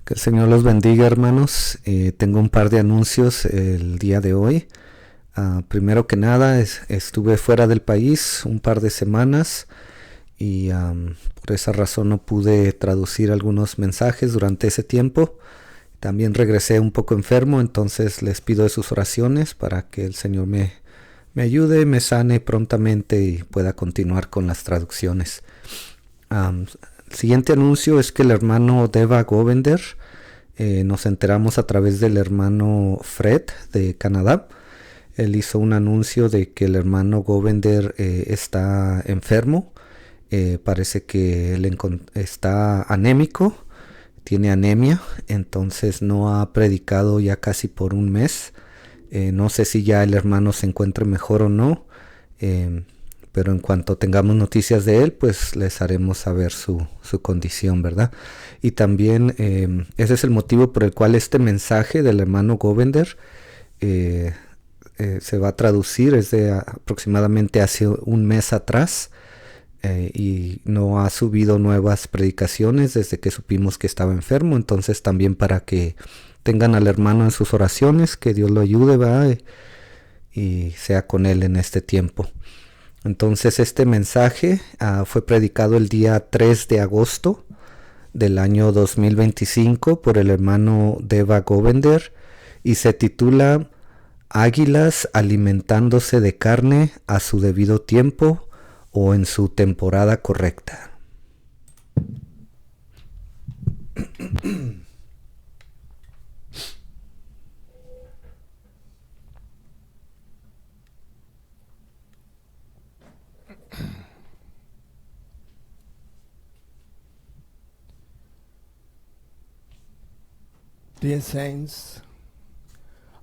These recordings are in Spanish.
Que el Señor los bendiga, hermanos. Tengo un par de anuncios el día de hoy. Primero que nada, estuve fuera del país un par de semanas y por esa razón no pude traducir algunos mensajes durante ese tiempo. También regresé un poco enfermo, entonces les pido de sus oraciones para que el Señor me ayude, me sane prontamente y pueda continuar con las traducciones. El siguiente anuncio es que el hermano Deva Govender, nos enteramos a través del hermano Fred de Canadá. Él hizo un anuncio de que el hermano Govender está enfermo. Parece que él está anémico, tiene anemia, entonces no ha predicado ya casi por un mes. No sé si ya el hermano se encuentre mejor o no, pero en cuanto tengamos noticias de él, pues les haremos saber su condición, ¿verdad? Y también ese es el motivo por el cual este mensaje del hermano Govender se va a traducir, es de aproximadamente hace un mes atrás, y no ha subido nuevas predicaciones desde que supimos que estaba enfermo. Entonces también para que tengan al hermano en sus oraciones, que Dios lo ayude, ¿verdad? Y sea con él en este tiempo. Entonces este mensaje fue predicado el día 3 de agosto del año 2025 por el hermano Deva Govender y se titula Águilas alimentándose de carne a su debido tiempo o en su temporada correcta. Dear saints,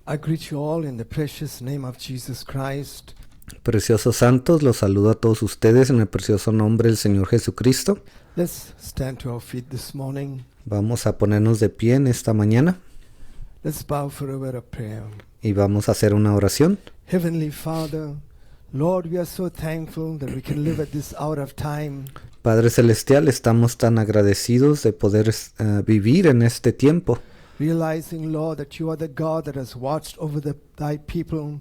I greet you all in the precious name of Jesus Christ. Preciosos santos, los saludo a todos ustedes en el precioso nombre del Señor Jesucristo. Let's stand to our feet this morning. Vamos a ponernos de pie en esta mañana Let's bow for a word of prayer. y vamos a hacer una oración. Heavenly Father, Lord, we are so thankful that we can live at this hour of time. Padre Celestial, estamos tan agradecidos de poder vivir en este tiempo. Realizing, Lord, that you are the God that has watched over thy people.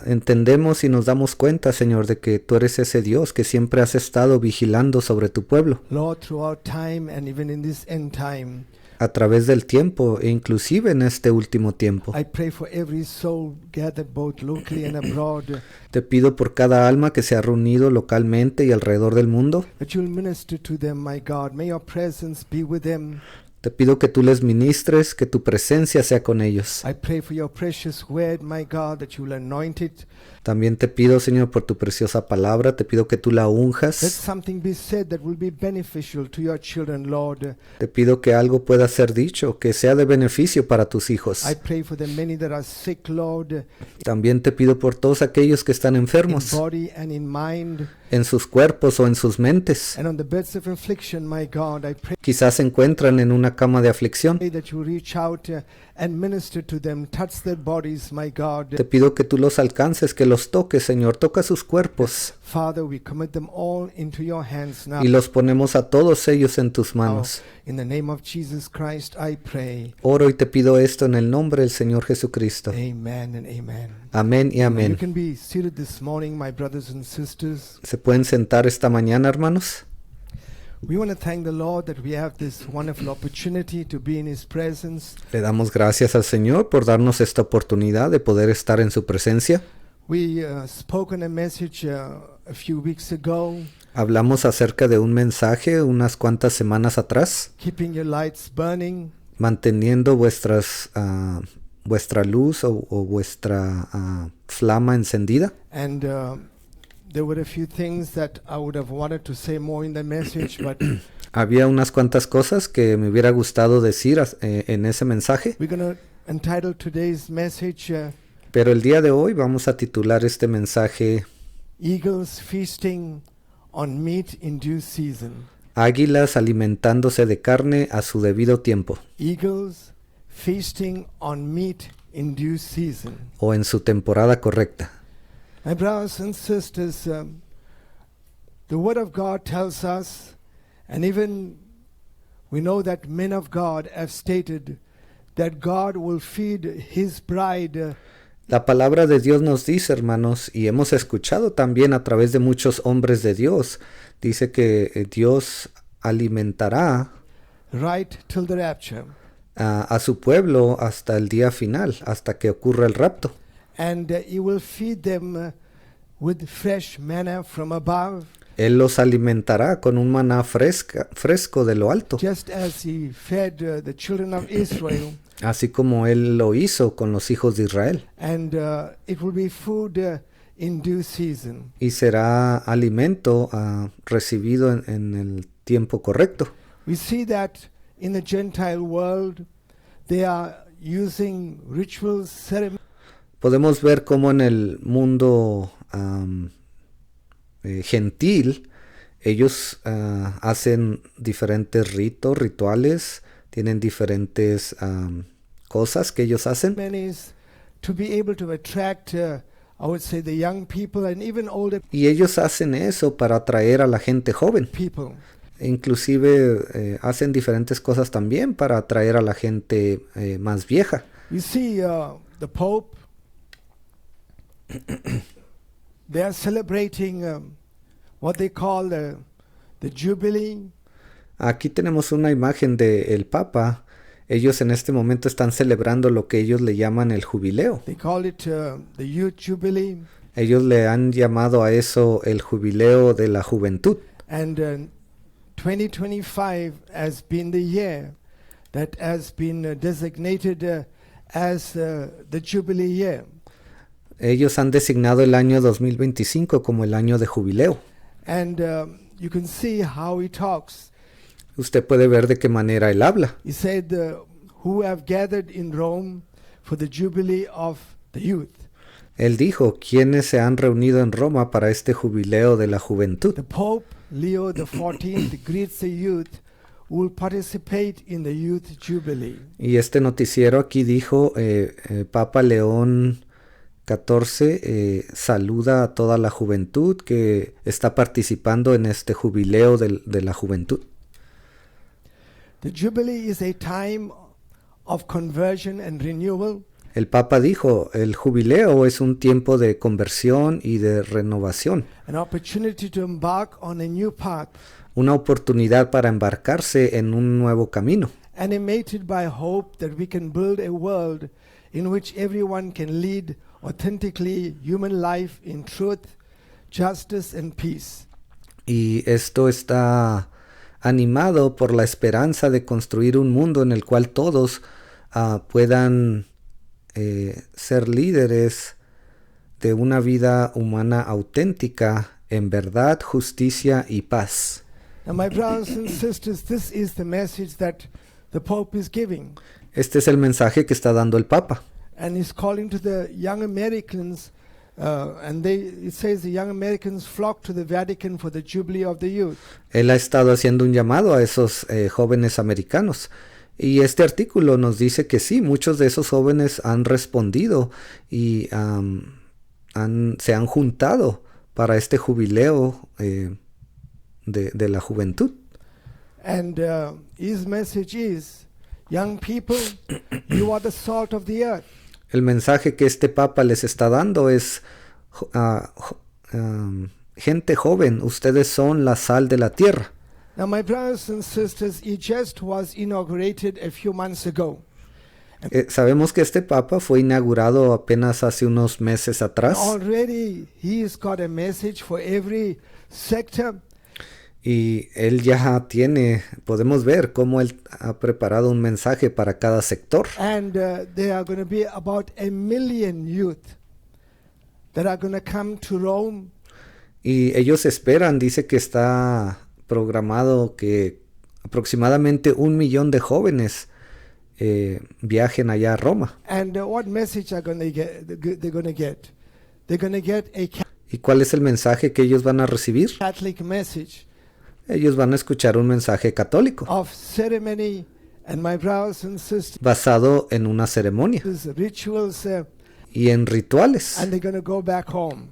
Entendemos y nos damos cuenta, Señor, de que tú eres ese Dios que siempre has estado vigilando sobre tu pueblo. Lord, throughout time and even in this end time, a través del tiempo e inclusive en este último tiempo. I pray for every soul gathered both locally and abroad. Te pido por cada alma que se ha reunido localmente y alrededor del mundo. That you'll minister to them, my God. May your presence be with them. Te pido que tú les ministres, que tu presencia sea con ellos. I pray for your precious word, my God, that you'll anoint it. También te pido, Señor, por tu preciosa palabra, te pido que tú la Let unjas. something be said that will be beneficial to your children, Lord. Te pido que algo pueda ser dicho, que sea de beneficio para tus hijos. I pray for the many that are sick, Lord, También te pido por todos aquellos que están in enfermos, body and in mind, en sus cuerpos o en sus mentes. and on the beds of affliction, my God. I pray Quizás se encuentran en una cama de aflicción. that you reach out and minister to them, touch their bodies, my God. Te pido que tú los alcances, que los toques, Señor. Toca sus cuerpos Father, we commit them all into your hands now. y los ponemos a todos ellos en tus manos. In the name of Jesus Christ, I pray. Oro y te pido esto en el nombre del Señor Jesucristo. Amen and amen. Amén y You amén. can be seated this morning, my brothers and sisters. ¿Se pueden sentar esta mañana, hermanos? We want to thank the Lord that we have this wonderful opportunity to be in His presence. Le damos gracias al Señor por darnos esta oportunidad de poder estar en su presencia. We spoke on a message a few weeks ago, Hablamos acerca de un mensaje unas cuantas semanas atrás, keeping your lights burning. manteniendo vuestra luz o vuestra flama encendida. And there were a few things that I would have wanted to say more in the message, but Había unas cuantas cosas que me hubiera gustado decir en ese mensaje, we're going to entitle today's message pero el día de hoy vamos a titular este mensaje Eagles Feasting on Meat in Due Season. Águilas alimentándose de carne a su debido tiempo Eagles feasting on meat in due season. o en su temporada correcta. My brothers and sisters, the Word of God tells us, and even we know that men of God have stated that God will feed his bride. La palabra de Dios nos dice, hermanos, y hemos escuchado también a través de muchos hombres de Dios, dice que Dios alimentará Right till the rapture. a su pueblo hasta el día final, hasta que ocurra el rapto. And he will feed them with fresh manna from above, Él los alimentará con un maná fresco de lo alto, just as he fed the children of Israel. así como Él lo hizo con los hijos de Israel. And it will be food in due season. Y será alimento recibido en el tiempo correcto. We see that in the Gentile world, they are using rituals, ceremonies, Podemos ver cómo en el mundo gentil ellos hacen diferentes rituales, tienen diferentes cosas que ellos hacen to be able to attract, I would say, the young people and even older y ellos hacen eso para atraer a la gente joven. people. Inclusive hacen diferentes cosas también para atraer a la gente más vieja. You see, the Pope, they are celebrating what they call the Jubilee. Aquí tenemos una imagen del Papa. Ellos en este momento están celebrando lo que ellos le llaman el jubileo. They call it the Youth Jubilee. Ellos le han llamado a eso el jubileo de la juventud. And 2025 has been the year that has been designated as the Jubilee year. Ellos han designado el año 2025 como el año de jubileo. And you can see how he talks. Usted puede ver de qué manera él habla. He said, who have gathered in Rome for the Jubilee of the youth. Él dijo, ¿quiénes se han reunido en Roma para este jubileo de la juventud? The Pope Leo XIV greets the youth who will participate in the Youth Jubilee. Y este noticiero aquí dijo, Papa León XIV saluda a toda la juventud que está participando en este jubileo de la juventud. The Jubilee is a time of conversion and renewal. El Papa dijo, el jubileo es un tiempo de conversión y de renovación, An opportunity to embark on a new path, una oportunidad para embarcarse en un nuevo camino, animated by hope that we can build a world in which everyone can lead authentically human life in truth, justice and peace. y esto está animado por la esperanza de construir un mundo en el cual todos puedan ser líderes de una vida humana auténtica en verdad, justicia y paz. Now, my brothers and sisters, this is the message that the Pope is giving. Este es el mensaje que está dando el Papa. And he's calling to the young Americans, it says the young Americans flock to the Vatican for the Jubilee of the Youth. Él ha estado haciendo un llamado a esos jóvenes americanos. Y este artículo nos dice que sí, muchos de esos jóvenes han respondido y se han juntado para este jubileo de la juventud. And his message is, young people, you are the salt of the earth. El mensaje que este Papa les está dando es, gente joven, ustedes son la sal de la tierra. Now, my brothers and sisters, he just was inaugurated a few months ago. Sabemos que este Papa fue inaugurado apenas hace unos meses atrás. Already, he's got a message for every sector. Y él ya tiene, podemos ver cómo él ha preparado un mensaje para cada sector. And there are going to be about 1 million youth that are going to come to Rome. Y ellos esperan, dice que está programado que aproximadamente 1 millón de jóvenes viajen allá a Roma. And what message are going to get? They're going to get? They're going to get a ¿Y cuál es el mensaje que ellos van a recibir? Catholic message Ellos van a escuchar un mensaje católico of ceremony, and my brothers and sisters, basado en una ceremonia rituals, y en rituales. and they're going to go back home.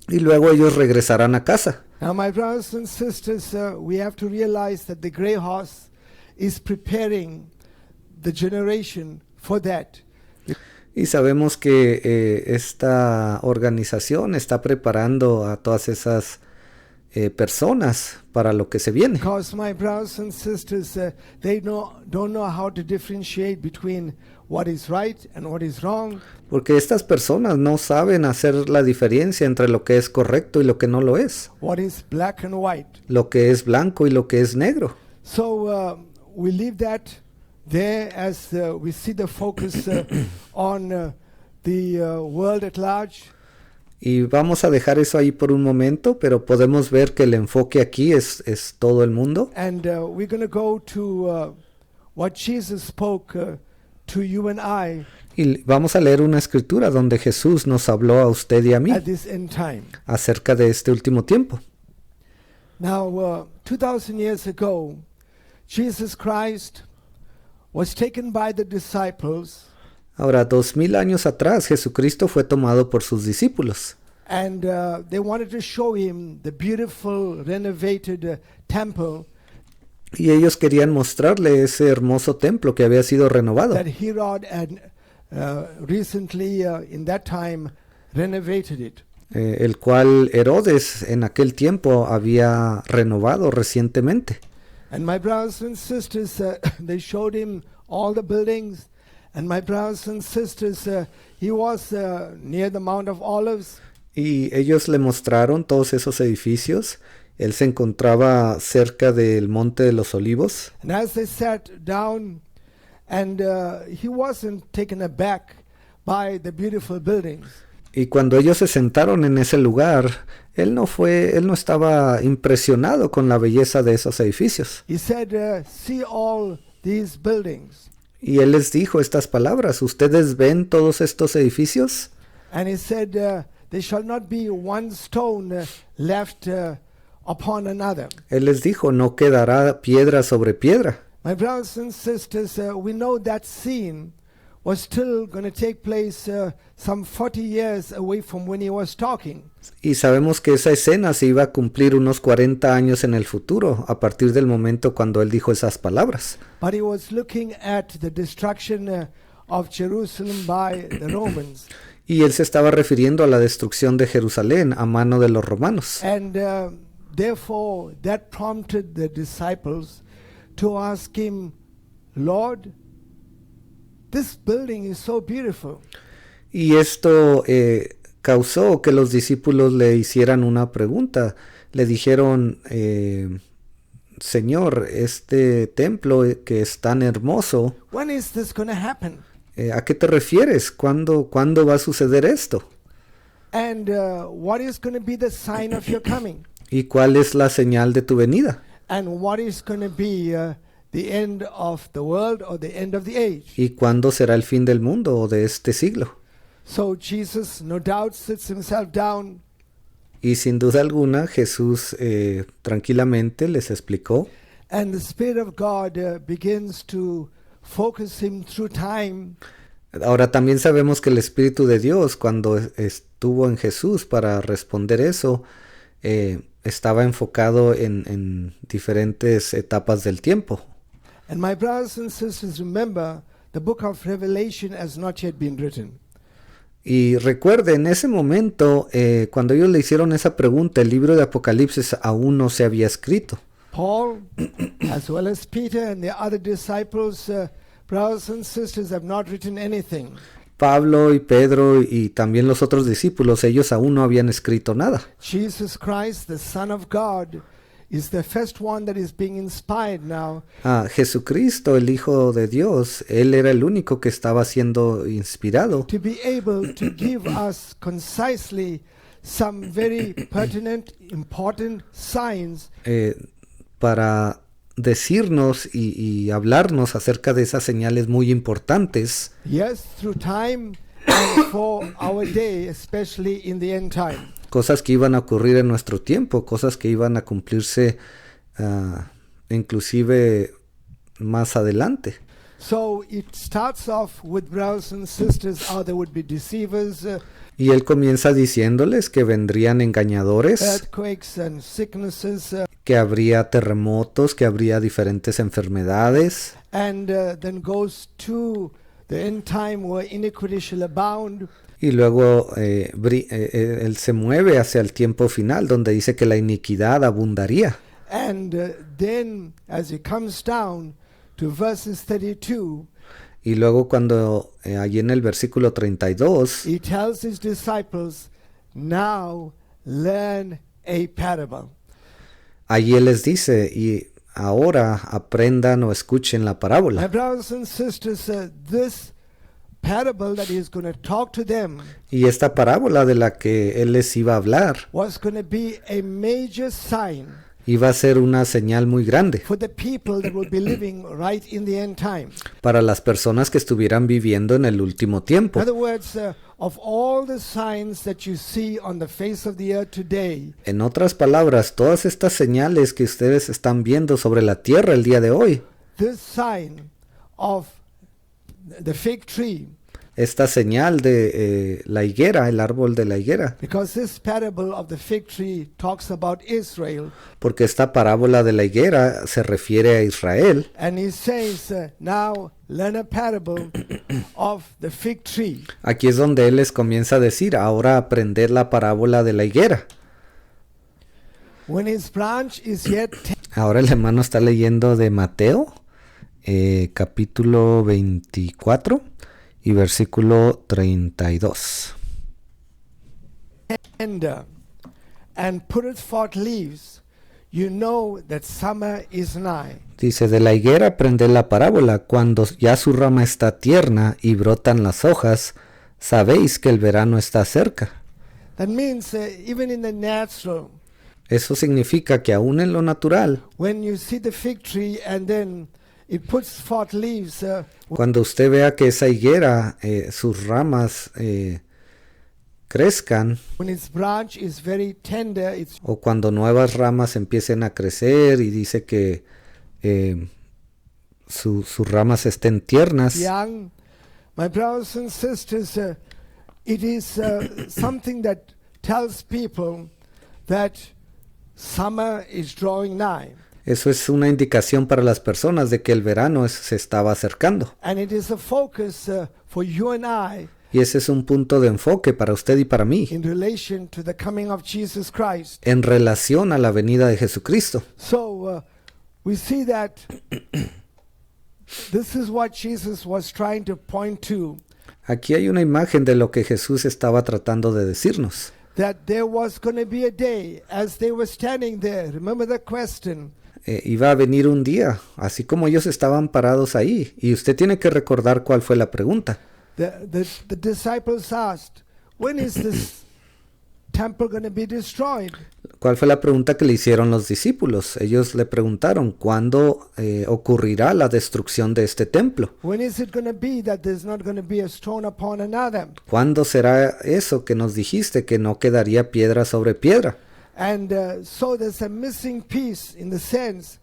Y luego ellos regresarán a casa. Now, my brothers and sisters, we have to realize that the gray horse is preparing the generation for that. Y sabemos que esta organización está preparando a todas esas personas para lo que se viene. Because my brothers and sisters, they don't know how to differentiate between what is right and what is wrong. Porque estas personas no saben hacer la diferencia entre lo que es correcto y lo que no lo es. What is black and white. Lo que es blanco y lo que es negro. So we leave that there as we see the focus on the world at large. Y vamos a dejar eso ahí por un momento, pero podemos ver que el enfoque aquí es todo el mundo. And we're going to go to what Jesus spoke to you and I Y vamos a leer una escritura donde Jesús nos habló a usted y a mí at this end time. acerca de este último tiempo. Now, 2,000 years ago, Jesus Christ was taken by the disciples. Ahora, 2000 años atrás, Jesucristo fue tomado por sus discípulos. And they wanted to show him the beautiful renovated temple Y ellos querían mostrarle ese hermoso templo que había sido renovado, that Herod had recently, in that time, renovated it. el cual Herodes en aquel tiempo había renovado recientemente. And my brothers and sisters, they showed him all the buildings. And my brothers and sisters, he was near the Mount of Olives. Y ellos le mostraron todos esos edificios. Él se encontraba cerca del Monte de los Olivos. And as they sat down, and he wasn't taken aback by the beautiful buildings. Y cuando ellos se sentaron en ese lugar, él no estaba impresionado con la belleza de esos edificios. He said, see all these buildings. Y él les dijo estas palabras: ¿ustedes ven todos estos edificios? And he said, there shall not be one stone left upon another. Él les dijo: no quedará piedra sobre piedra. My brothers and sisters, we know that scene was still going to take place some 40 years away from when he was talking. Y sabemos que esa escena se iba a cumplir unos 40 años en el futuro, a partir del momento cuando él dijo esas palabras. But he was looking at the destruction of Jerusalem by the Romans. Y él se estaba refiriendo a la destrucción de Jerusalén a mano de los romanos. And therefore that prompted the disciples to ask him, Lord, this building is so beautiful. Y esto causó que los discípulos le hicieran una pregunta. Le dijeron: Señor, este templo que es tan hermoso, When is this going to happen? ¿a qué te refieres? ¿Cuándo va a suceder esto? And what is going to be the sign of your coming? ¿Y cuál es la señal de tu venida? And what is going to be the end of the world or the end of the age? ¿Y cuándo será el fin del mundo o de este siglo? So Jesus, no doubt, sits himself down. Y sin duda alguna, Jesús tranquilamente les explicó. And the Spirit of God begins to focus him through time. Ahora también sabemos que el Espíritu de Dios, cuando estuvo en Jesús para responder eso, estaba enfocado en diferentes etapas del tiempo. And my brothers and sisters, remember, the book of Revelation has not yet been written. Y recuerde, en ese momento, cuando ellos le hicieron esa pregunta, el libro de Apocalipsis aún no se había escrito. Paul, as well as Peter and the other disciples, brothers and sisters, have not written anything. Pablo y Pedro y también los otros discípulos, ellos aún no habían escrito nada. Jesus Christ, the Son of God, is the first one that is being inspired now. Jesucristo, el Hijo de Dios, él era el único que estaba siendo inspirado To be able to give us concisely some very pertinent, important signs para decirnos y hablarnos acerca de esas señales muy importantes. yes, through time and for our day, especially in the end time. Cosas que iban a ocurrir en nuestro tiempo, cosas que iban a cumplirse inclusive más adelante. So it starts off with brothers and sisters, how there would be deceivers, Y él comienza diciéndoles que vendrían engañadores, earthquakes and sicknesses, que habría terremotos, que habría diferentes enfermedades, and then goes to the end time where iniquity shall abound. y luego él se mueve hacia el tiempo final, donde dice que la iniquidad abundaría. And then as he comes down to verses 32, Y luego cuando allí en el versículo 32, he tells his disciples, now learn a parable. allí él les dice, y ahora aprendan o escuchen la My parábola. brothers and sisters, this parable that he's going to talk to them Y esta parábola de la que él les iba a hablar was going to be a major sign iba a ser una señal muy grande for the people that will be living right in the end time. para las personas que estuvieran viviendo en el último In tiempo. other words, of all the signs that you see on the face of the earth today, En otras palabras, todas estas señales que ustedes están viendo sobre la tierra el día de hoy, this sign of the fig tree, esta señal de la higuera, el árbol de la higuera, because this parable of the fig tree talks about Israel, porque esta parábola de la higuera se refiere a Israel, and he says, now learn a parable of the fig tree. aquí es donde él les comienza a decir, ahora aprender la parábola de la higuera. When his branch is yet Ahora el hermano está leyendo de Mateo, capítulo 24 y versículo 32. tender and putteth forth leaves, you know that summer is nigh. Dice, de la higuera aprended la parábola, cuando ya su rama está tierna y brotan las hojas, sabéis que el verano está cerca. That means even in the natural, Eso significa que aún en lo natural, when you see the fig tree and then it puts forth leaves, cuando usted vea que esa higuera, sus ramas crezcan, when its branch is very tender, it's o cuando nuevas ramas empiecen a crecer y dice que sus ramas estén tiernas, young. My brothers and sisters, it is something that tells people that summer is drawing nigh. eso es una indicación para las personas de que el verano se estaba acercando. And it is a focus for you and I Y ese es un punto de enfoque para usted y para mí, in relation to the coming of Jesus Christ. en relación a la venida de Jesucristo. So we see that this is what Jesus was trying to point to, Aquí hay una imagen de lo que Jesús estaba tratando de decirnos. that there was going to be a day as they were standing there. Remember the question, Iba a venir un día, así como ellos estaban parados ahí. Y usted tiene que recordar cuál fue la pregunta. the disciples asked, when is this temple going to be destroyed? ¿Cuál fue la pregunta que le hicieron los discípulos? Ellos le preguntaron, ¿cuándo ocurrirá la destrucción de este templo? When is it going to be that there's not going to be a stone upon another? ¿Cuándo será eso que nos dijiste, que no quedaría piedra sobre piedra? And so there's a missing piece in the sense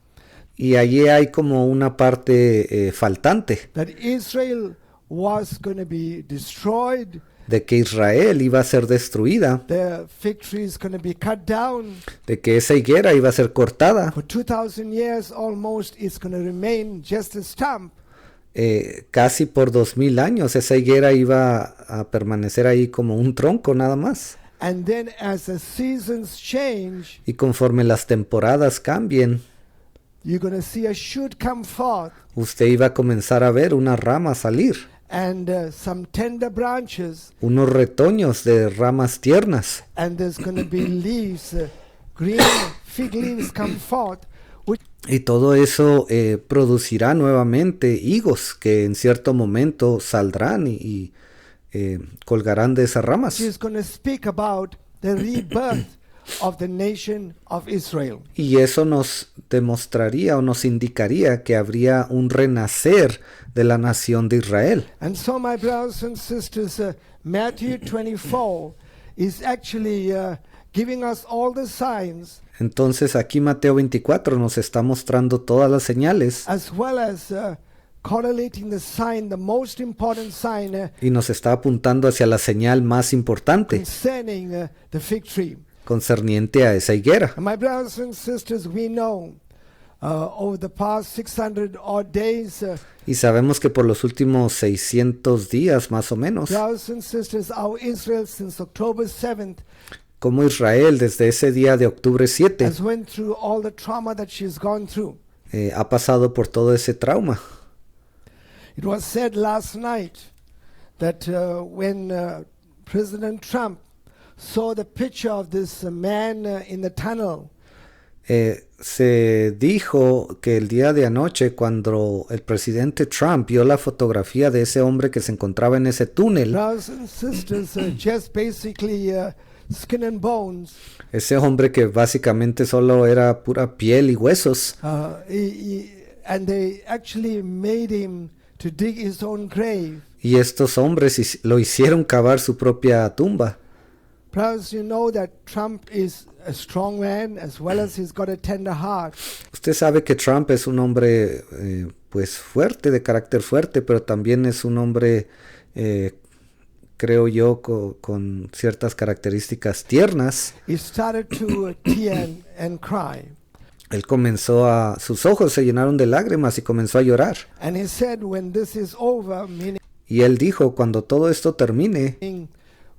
Y allí hay como una parte faltante, that Israel was going to be destroyed, de que Israel iba a ser destruida, the fig tree is going to be cut down. de que esa higuera iba a ser cortada. For 2,000 years almost, it's going to remain just a stump. Casi por 2000 años esa higuera iba a permanecer ahí como un tronco nada más. And then as the seasons change, Y conforme las temporadas cambien, you're going to see a shoot come forth usted iba a comenzar a ver una rama salir, and some tender branches, unos retoños de ramas tiernas, and there's going to be leaves, green fig leaves come forth, which y todo eso producirá nuevamente higos que en cierto momento saldrán y colgarán de esas ramas. is going to speak about the rebirth of the nation of Israel. Y eso nos demostraría o nos indicaría que habría un renacer de la nación de Israel. And so, my brothers and sisters, Matthew 24 is actually giving us all the signs, Entonces aquí Mateo 24 nos está mostrando todas las señales as well as correlating the sign, the most important sign y nos está apuntando hacia la señal más importante concerning the fig tree. concerniente a esa higuera. And my brothers and sisters, we know over the past 600 odd days, Y sabemos que por los últimos 600 días más o menos, brothers and sisters, our Israel since October 7th como Israel desde ese día de octubre 7 has went through all the trauma that she's gone through. ha pasado por todo ese trauma. It was said last night that when President Trump saw the picture of this man in the tunnel, Se dijo que el día de anoche, cuando el presidente Trump vio la fotografía de ese hombre que se encontraba en ese túnel, brothers and sisters, just basically skin and bones, ese hombre que básicamente solo era pura piel y huesos, and they actually made him to dig his own grave. y estos hombres lo hicieron cavar su propia tumba. Brothers, you know that Trump is a strong man as well as he's got a tender heart. Usted sabe que Trump es un hombre pues fuerte, de carácter fuerte, pero también es un hombre, creo yo, con ciertas características tiernas. He started to tear and cry. Él comenzó sus ojos se llenaron de lágrimas y comenzó a llorar. And he said, when this is over, meaning Y él dijo, cuando todo esto termine,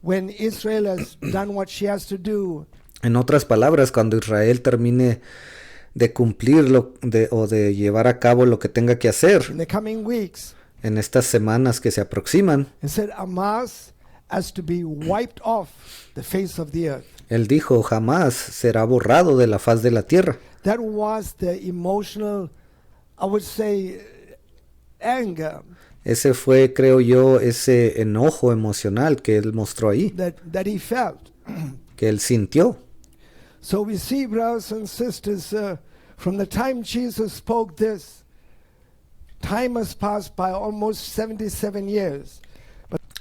when Israel has done what she has to do, en otras palabras, cuando Israel termine de cumplir o de llevar a cabo lo que tenga que hacer in the coming weeks, en estas semanas que se aproximan, he said, Hamas has to be wiped off the face of the earth. él dijo, jamás será borrado de la faz de la tierra. That was the emotional, I would say, anger Ese fue, creo yo, ese enojo emocional que él mostró ahí, that he felt. que él sintió. So we see, brothers and sisters, from the time Jesus spoke this, time has passed by almost 77 years.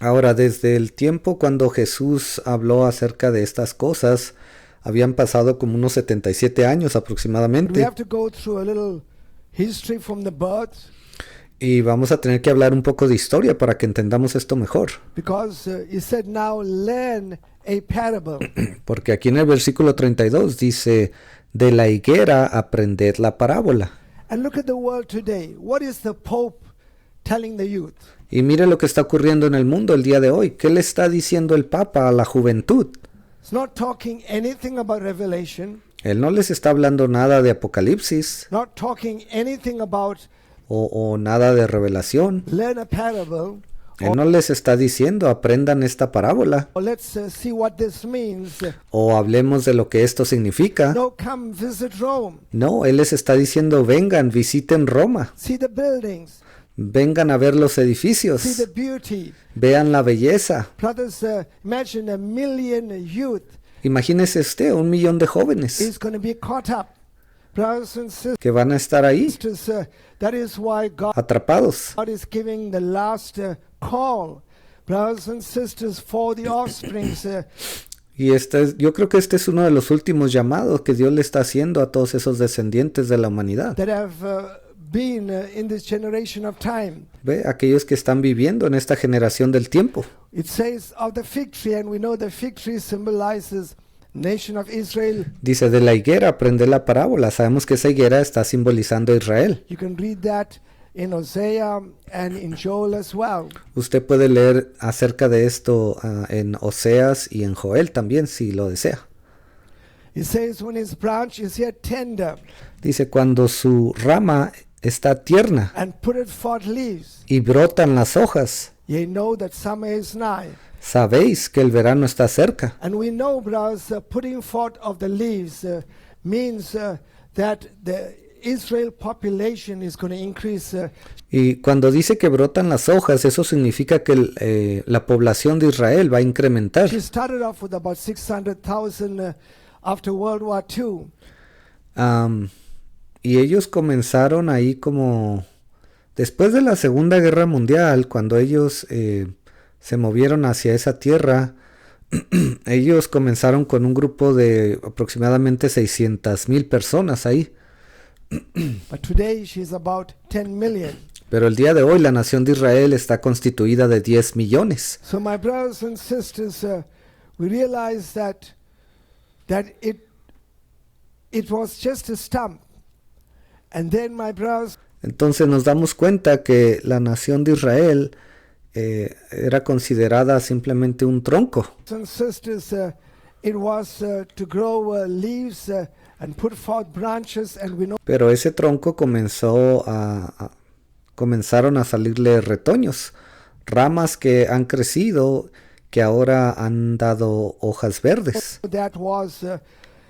Ahora, desde el tiempo cuando Jesús habló acerca de estas cosas, habían pasado como unos 77 años We aproximadamente. have to go through a little history from the birth, Y vamos a tener que hablar un poco de historia para que entendamos esto mejor. because he said, now learn a parable. Porque aquí en el versículo 32 dice, de la higuera aprended la parábola. And look at the world today. What is the Pope telling the youth? Y mire lo que está ocurriendo en el mundo el día de hoy. ¿Qué le está diciendo el Papa a la juventud? It's not talking anything about Revelation, Él no les está hablando nada de Apocalipsis not talking anything about o nada de revelación. learn a parable, Él no les está diciendo aprendan esta parábola or let's see what this means. o hablemos de lo que esto significa. No, come visit Rome. No, Él les está diciendo vengan, visiten Roma, See the buildings. vengan a ver los See the edificios, beauty. vean la belleza. Brothers, imagine 1 million youth Imagínese usted 1 millón de jóvenes is going to be caught up. Brothers and que van a estar ahí sisters, that is why God atrapados. is giving the last call. Brothers and sisters, for the offsprings. Y yo creo que este es uno de los últimos llamados que Dios le está haciendo a todos esos descendientes de la humanidad. That have been in this generation of time. Ve, aquellos que están viviendo en esta generación del tiempo. It says of the fig tree, and we know the fig tree symbolizes nation of Israel. Dice, de la higuera aprende la parábola. Sabemos que esa higuera está simbolizando a Israel. You can read that in Hosea and in Joel as well. Usted puede leer acerca de esto en Oseas y en Joel también, si lo desea. It says, when his branch is yet tender, Dice, cuando su rama está tierna and putteth forth leaves, y brotan las hojas, ye know that summer is nigh. sabéis que el verano está cerca. And we know, brothers, putting forth of the leaves means that the Israel population is going to increase. Y cuando dice que brotan las hojas, eso significa que la población de Israel va a incrementar. She started off with about 600,000 after World War II. Y ellos comenzaron ahí como después de la Segunda Guerra Mundial, cuando ellos se movieron hacia esa tierra, ellos comenzaron con un grupo de aproximadamente 600,000 personas ahí. But today she's about 10 million. Pero el día de hoy la nación de Israel está constituida de 10 millones. So my brothers and sisters, we realize that that it was just a stump. And then, my brothers Entonces nos damos cuenta que la nación de Israel era considerada simplemente un tronco. and sisters, it was to grow leaves and put forth branches, and we know Pero ese tronco comenzaron a salirle retoños, ramas que han crecido, que ahora han dado hojas verdes. that was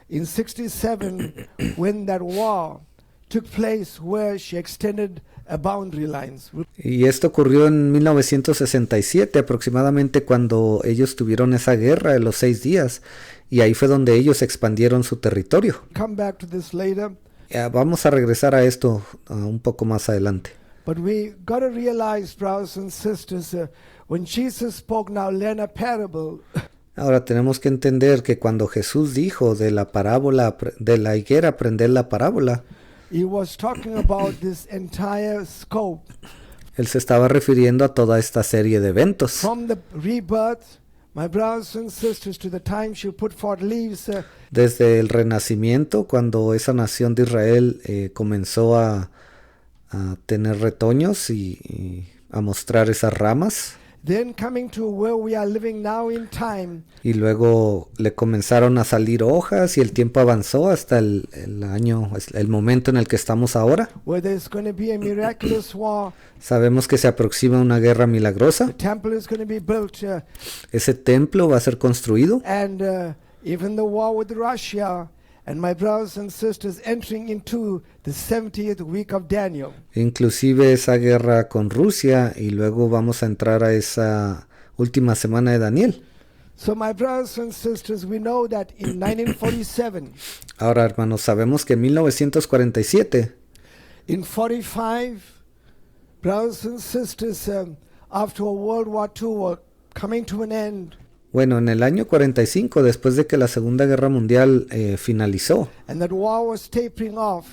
in 67 when that war took place where she extended a boundary lines. Y esto ocurrió en 1967 aproximadamente, cuando ellos tuvieron esa guerra de los 6 días, y ahí fue donde ellos expandieron su territorio. Come back to this later, Vamos a regresar a esto un poco más adelante. but we got to realize, brothers and sisters, when Jesus spoke, now learn a parable, Ahora tenemos que entender que cuando Jesús dijo de la parábola de la higuera, aprender la parábola, he was talking about this entire scope él se estaba refiriendo a toda esta serie de eventos. from the rebirth, my brothers and sisters, to the time she put forth leaves, Desde el renacimiento, cuando esa nación de Israel comenzó a tener retoños y a mostrar esas ramas, then coming to where we are living now in time, y luego le comenzaron a salir hojas y el tiempo avanzó hasta el momento en el que estamos ahora. where there's going to be a miraculous war. Sabemos que se aproxima una guerra milagrosa. The temple is going to be built, Ese templo va a ser construido, and even the war with Russia, and my brothers and sisters entering into the 70th week of Daniel. inclusive esa guerra con Rusia, y luego vamos a entrar a esa última semana de Daniel. So my brothers and sisters, we know that in 1947, Ahora, hermanos, sabemos que en 1947, in 45, brothers and sisters, after World War II were coming to an end, bueno, en el año 45, después de que la Segunda Guerra Mundial finalizó and that war was tapering off,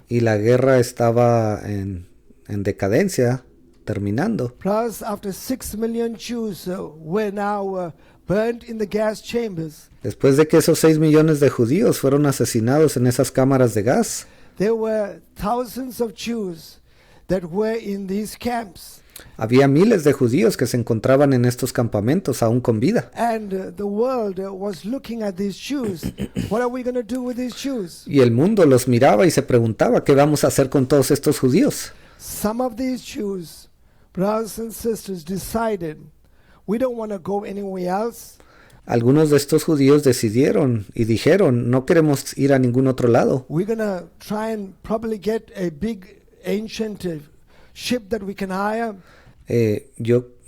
y la guerra estaba en decadencia, terminando, plus after 6 million Jews were now burned in the gas chambers, después de que esos 6 millones de judíos fueron asesinados en esas cámaras de gas, there were thousands of Jews that were in these camps. había miles de judíos que se encontraban en estos campamentos aún con vida. And the world was looking at these Jews. What are we going to do with these Jews? Y el mundo los miraba y se preguntaba, ¿qué vamos a hacer con todos estos judíos? Some of these Jews, brothers and sisters, decided we don't want to go anywhere else. Algunos de estos judíos decidieron y dijeron, no queremos ir a ningún otro lado. We're going to try and probably get a big ancient ship that we can hire.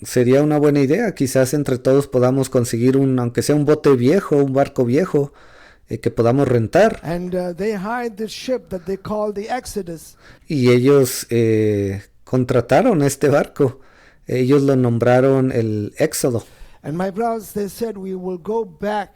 Sería una buena idea, quizás entre todos podamos conseguir aunque sea un bote viejo, un barco viejo, que podamos rentar. And they hired this ship that they called the Exodus. Y ellos contrataron este barco. Ellos lo nombraron el Éxodo. And my brothers, they said we will go back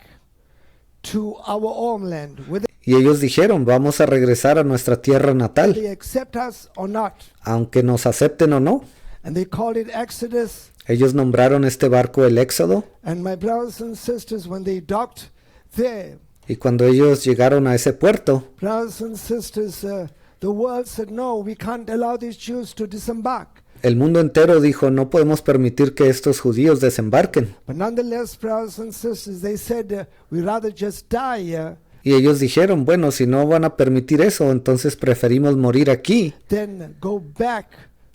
to our homeland, whether Y ellos dijeron, vamos a regresar a nuestra tierra natal, they accept us or not. aunque nos acepten o no. And they called it Exodus. Ellos nombraron este barco el Éxodo. And my brothers and sisters, when they docked there, Y cuando ellos llegaron a ese puerto, brothers and sisters, the world said, no, we can't allow these Jews to disembark. el mundo entero dijo, no podemos permitir que estos judíos desembarquen. But nonetheless, brothers and sisters, they said, we'd rather just die here Y ellos dijeron, bueno, si no van a permitir eso, entonces preferimos morir aquí than go back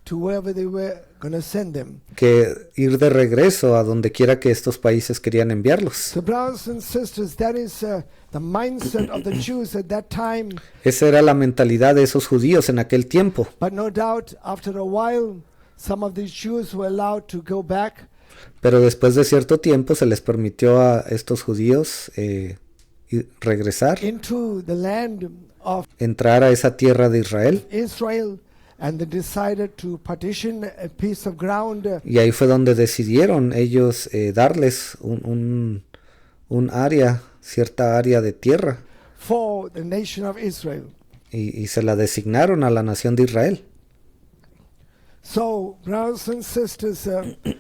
to wherever they were going to send them. que ir de regreso a donde quiera que estos países querían enviarlos. So, brothers and sisters, that is the mindset of the Jews at that time. Esa era la mentalidad de esos judíos en aquel tiempo. But no doubt, after a while, some of these Jews were allowed to go back. Pero después de cierto tiempo se les permitió a estos judíos regresar, into the land of entrar a esa tierra de Israel. Israel, and they decided to partition a piece of ground Y ahí fue donde decidieron ellos darles un área, cierta área de tierra, for the nation of Israel. y se la designaron a la nación de Israel. So, brothers and sisters,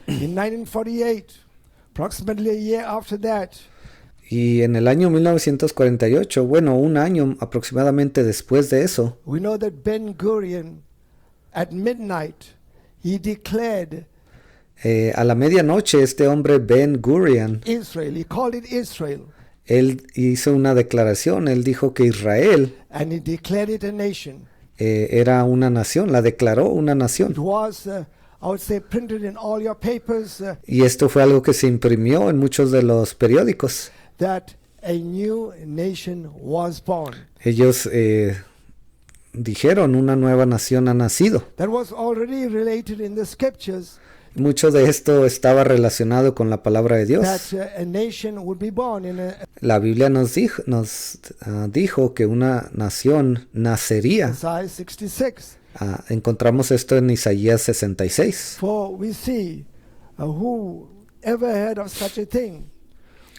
in 1948, approximately a year after that, Y en el año 1948, bueno, un año aproximadamente después de eso, we know that Ben Gurion, at midnight, he declared a la medianoche este hombre Ben Gurion, Israel. He called it Israel, él hizo una declaración, él dijo que Israel and he declared it a nation. era una nación, la declaró una It nación. was, I would say, printed in all your papers Y esto fue algo que se imprimió en muchos de los periódicos. that a new nation was born. Ellos dijeron una nueva nación ha nacido. That was already related in the scriptures, Mucho de esto estaba relacionado con la palabra de Dios. that a nation would be born in La Biblia nos dijo que una nación nacería. Isaiah 66. Encontramos esto en Isaías 66. For we see who ever heard of such a thing,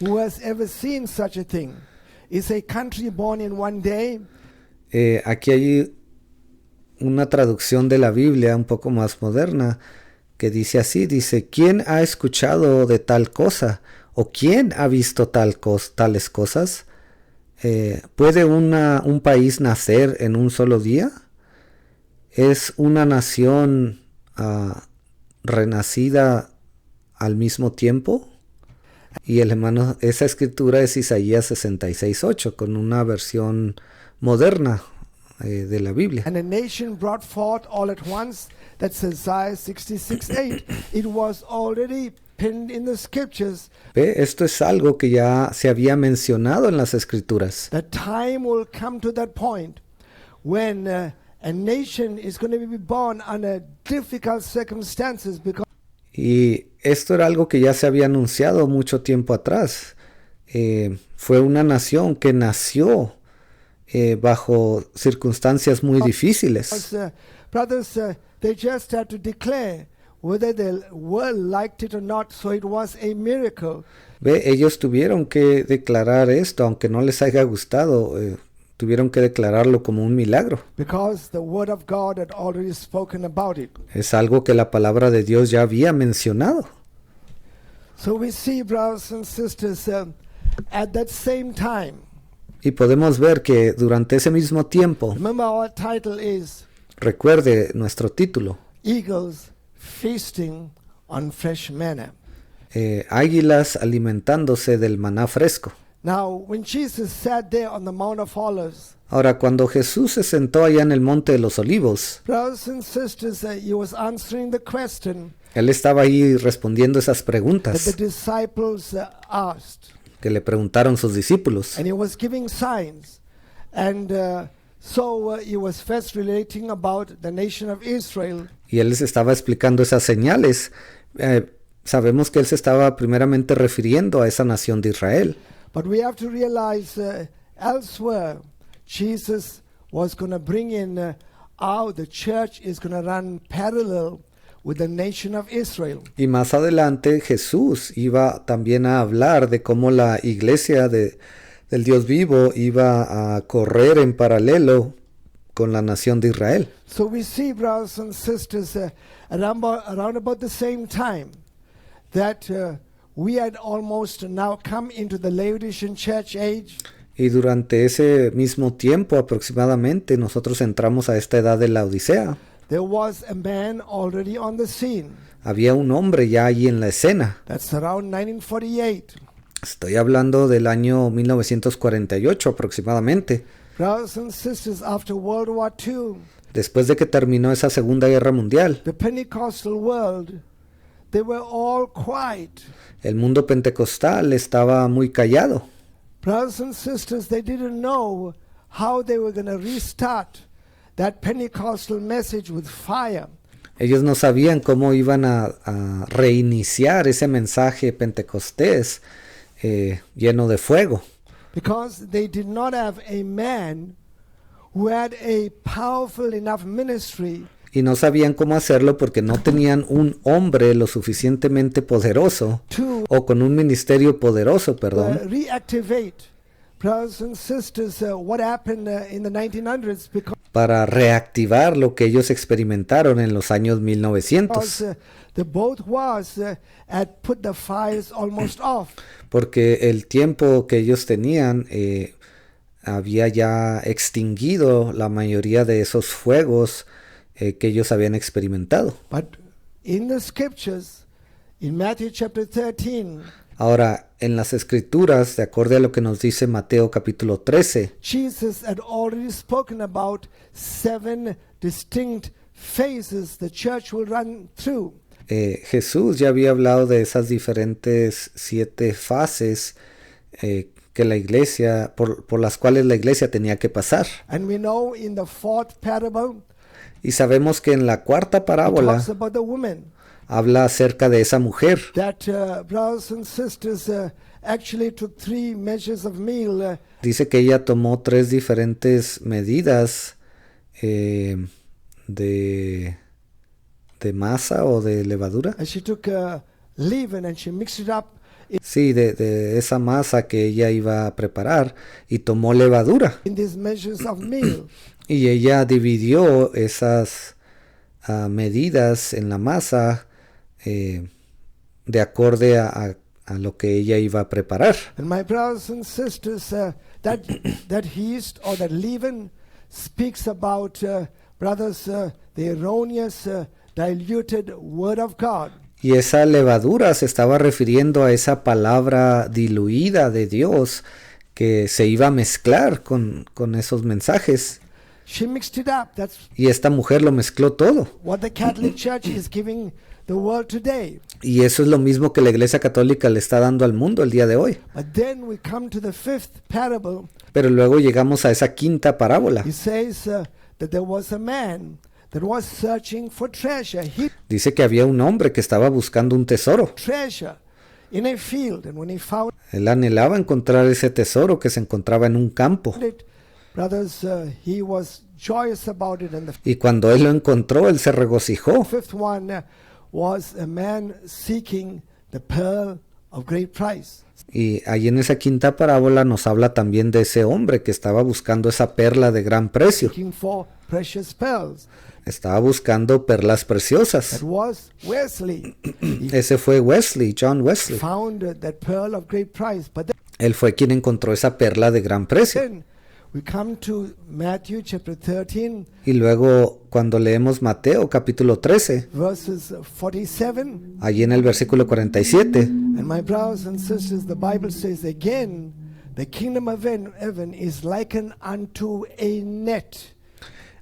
who has ever seen such a thing. Is a country born in one day? Aquí hay una traducción de la Biblia un poco más moderna que dice así, dice, ¿quién ha escuchado de tal cosa? ¿O quién ha visto tales cosas? ¿Puede un país nacer en un solo día? ¿Es una nación renacida al mismo tiempo? Y el hermano, esa escritura es Isaías 66:8, con una versión moderna de la Biblia. And a nation brought forth all at once. That's Isaiah 66:8. It was already pinned in the scriptures. ¿Ve? Esto es algo que ya se había mencionado en las escrituras. The time will come to that point when a nation is going to be born under difficult circumstances, because Y esto era algo que ya se había anunciado mucho tiempo atrás. Fue una nación que nació bajo circunstancias muy difíciles. brothers, they just had to declare whether the world liked it or not, so it was a miracle. Ve, ellos tuvieron que declarar esto, aunque no les haya gustado, tuvieron que declararlo como un milagro. Because the word of God had already spoken about it. Es algo que la palabra de Dios ya había mencionado. So we see, brothers and sisters, at that same time, Y podemos ver que durante ese mismo tiempo, remember our title is recuerde nuestro título, Eagles Feasting on Fresh Manna. águilas alimentándose del maná fresco. Now, when Jesus sat there on the Mount of Olives, Ahora, cuando Jesús se sentó allá en el Monte de los Olivos, brothers and sisters, he was answering the question Él estaba ahí respondiendo esas that the preguntas disciples asked. que le preguntaron sus discípulos. And he was giving signs. And so he was first relating about the nation of Israel. Y Él les estaba explicando esas señales. Sabemos que Él se estaba primeramente refiriendo a esa nación de Israel. But we have to realize elsewhere, Jesus was going to bring in how the church is going to run parallel with the nation of Israel. Y más adelante Jesús iba también a hablar de cómo la iglesia del Dios vivo iba a correr en paralelo con la nación de Israel. So we see, brothers and sisters, around about the same time that we had almost now come into the Laodicean church age. Y durante ese mismo tiempo aproximadamente nosotros entramos a esta edad de la Odisea. There was a man already on the scene. Había un hombre ya allí en la escena. That's around 1948. Estoy hablando del año 1948 aproximadamente. Brothers and sisters, after World War II, Después de que terminó esa Segunda Guerra Mundial, the Pentecostal world, they were all quiet. el mundo pentecostal estaba muy callado. Brothers and sisters, they didn't know how they were going to restart that Pentecostal message with fire. Ellos no sabían cómo iban a reiniciar ese mensaje pentecostés lleno de fuego. Because they did not have a man who had a powerful enough ministry Y no sabían cómo hacerlo porque no tenían un hombre lo suficientemente poderoso to o con un ministerio poderoso, perdón, reactivate, brothers and sisters, what happened in the 1900s, because para reactivar lo que ellos experimentaron en los años 1900. Because the both wars had put the fires almost off. Porque el tiempo que ellos tenían había ya extinguido la mayoría de esos fuegos que ellos habían experimentado. But in the scriptures, in Matthew chapter 13, Ahora, en las escrituras, de acuerdo a lo que nos dice Mateo capítulo 13, Jesus had already spoken about 7 distinct phases the church will run through. Jesús ya había hablado de esas diferentes 7 fases que la iglesia, por las cuales la iglesia tenía que pasar. And we know in the 4th parable, Y sabemos que en la cuarta it parábola talks about the woman. habla acerca de esa mujer. That brothers and sisters actually took 3 measures of meal. Dice que ella tomó 3 diferentes medidas de masa o de levadura. And she took leaven and she mixed it up. Sí, de esa masa que ella iba a preparar y tomó levadura. In these measures of meal. Y ella dividió esas medidas en la masa de acorde a lo que ella iba a preparar. And my brothers and sisters, that yeast or that leaven speaks about, the erroneous, diluted word of God. Y esa levadura se estaba refiriendo a esa palabra diluida de Dios que se iba a mezclar con esos mensajes. She mixed it up. That's Y esta mujer lo mezcló todo. what the Catholic Church is giving the world today. Y eso es lo mismo que la Iglesia Católica le está dando al mundo el día de hoy. But then we come to the 5th parable. Pero luego llegamos a esa quinta parábola. He says that there was a man that was searching for treasure. He Dice que había un hombre que estaba buscando un tesoro. treasure in a field, and when he found Él anhelaba encontrar ese tesoro que se encontraba en un campo. it, brothers, he was joyous about it. And the Y cuando él lo encontró, él se regocijó. 5th one was a man seeking the pearl of great price. Y ahí en esa quinta parábola nos habla también de ese hombre que estaba buscando esa perla de gran precio. Looking for precious pearls. Estaba buscando perlas That preciosas. was Wesley. He Ese fue Wesley, John Wesley. found that pearl of great price. But Él fue quien encontró esa perla de gran precio. then we come to Matthew chapter 13, Y luego cuando leemos Mateo capítulo 13, verses 47. allí en el versículo 47, And my brothers and sisters, the Bible says again, the kingdom of heaven is likened unto a net.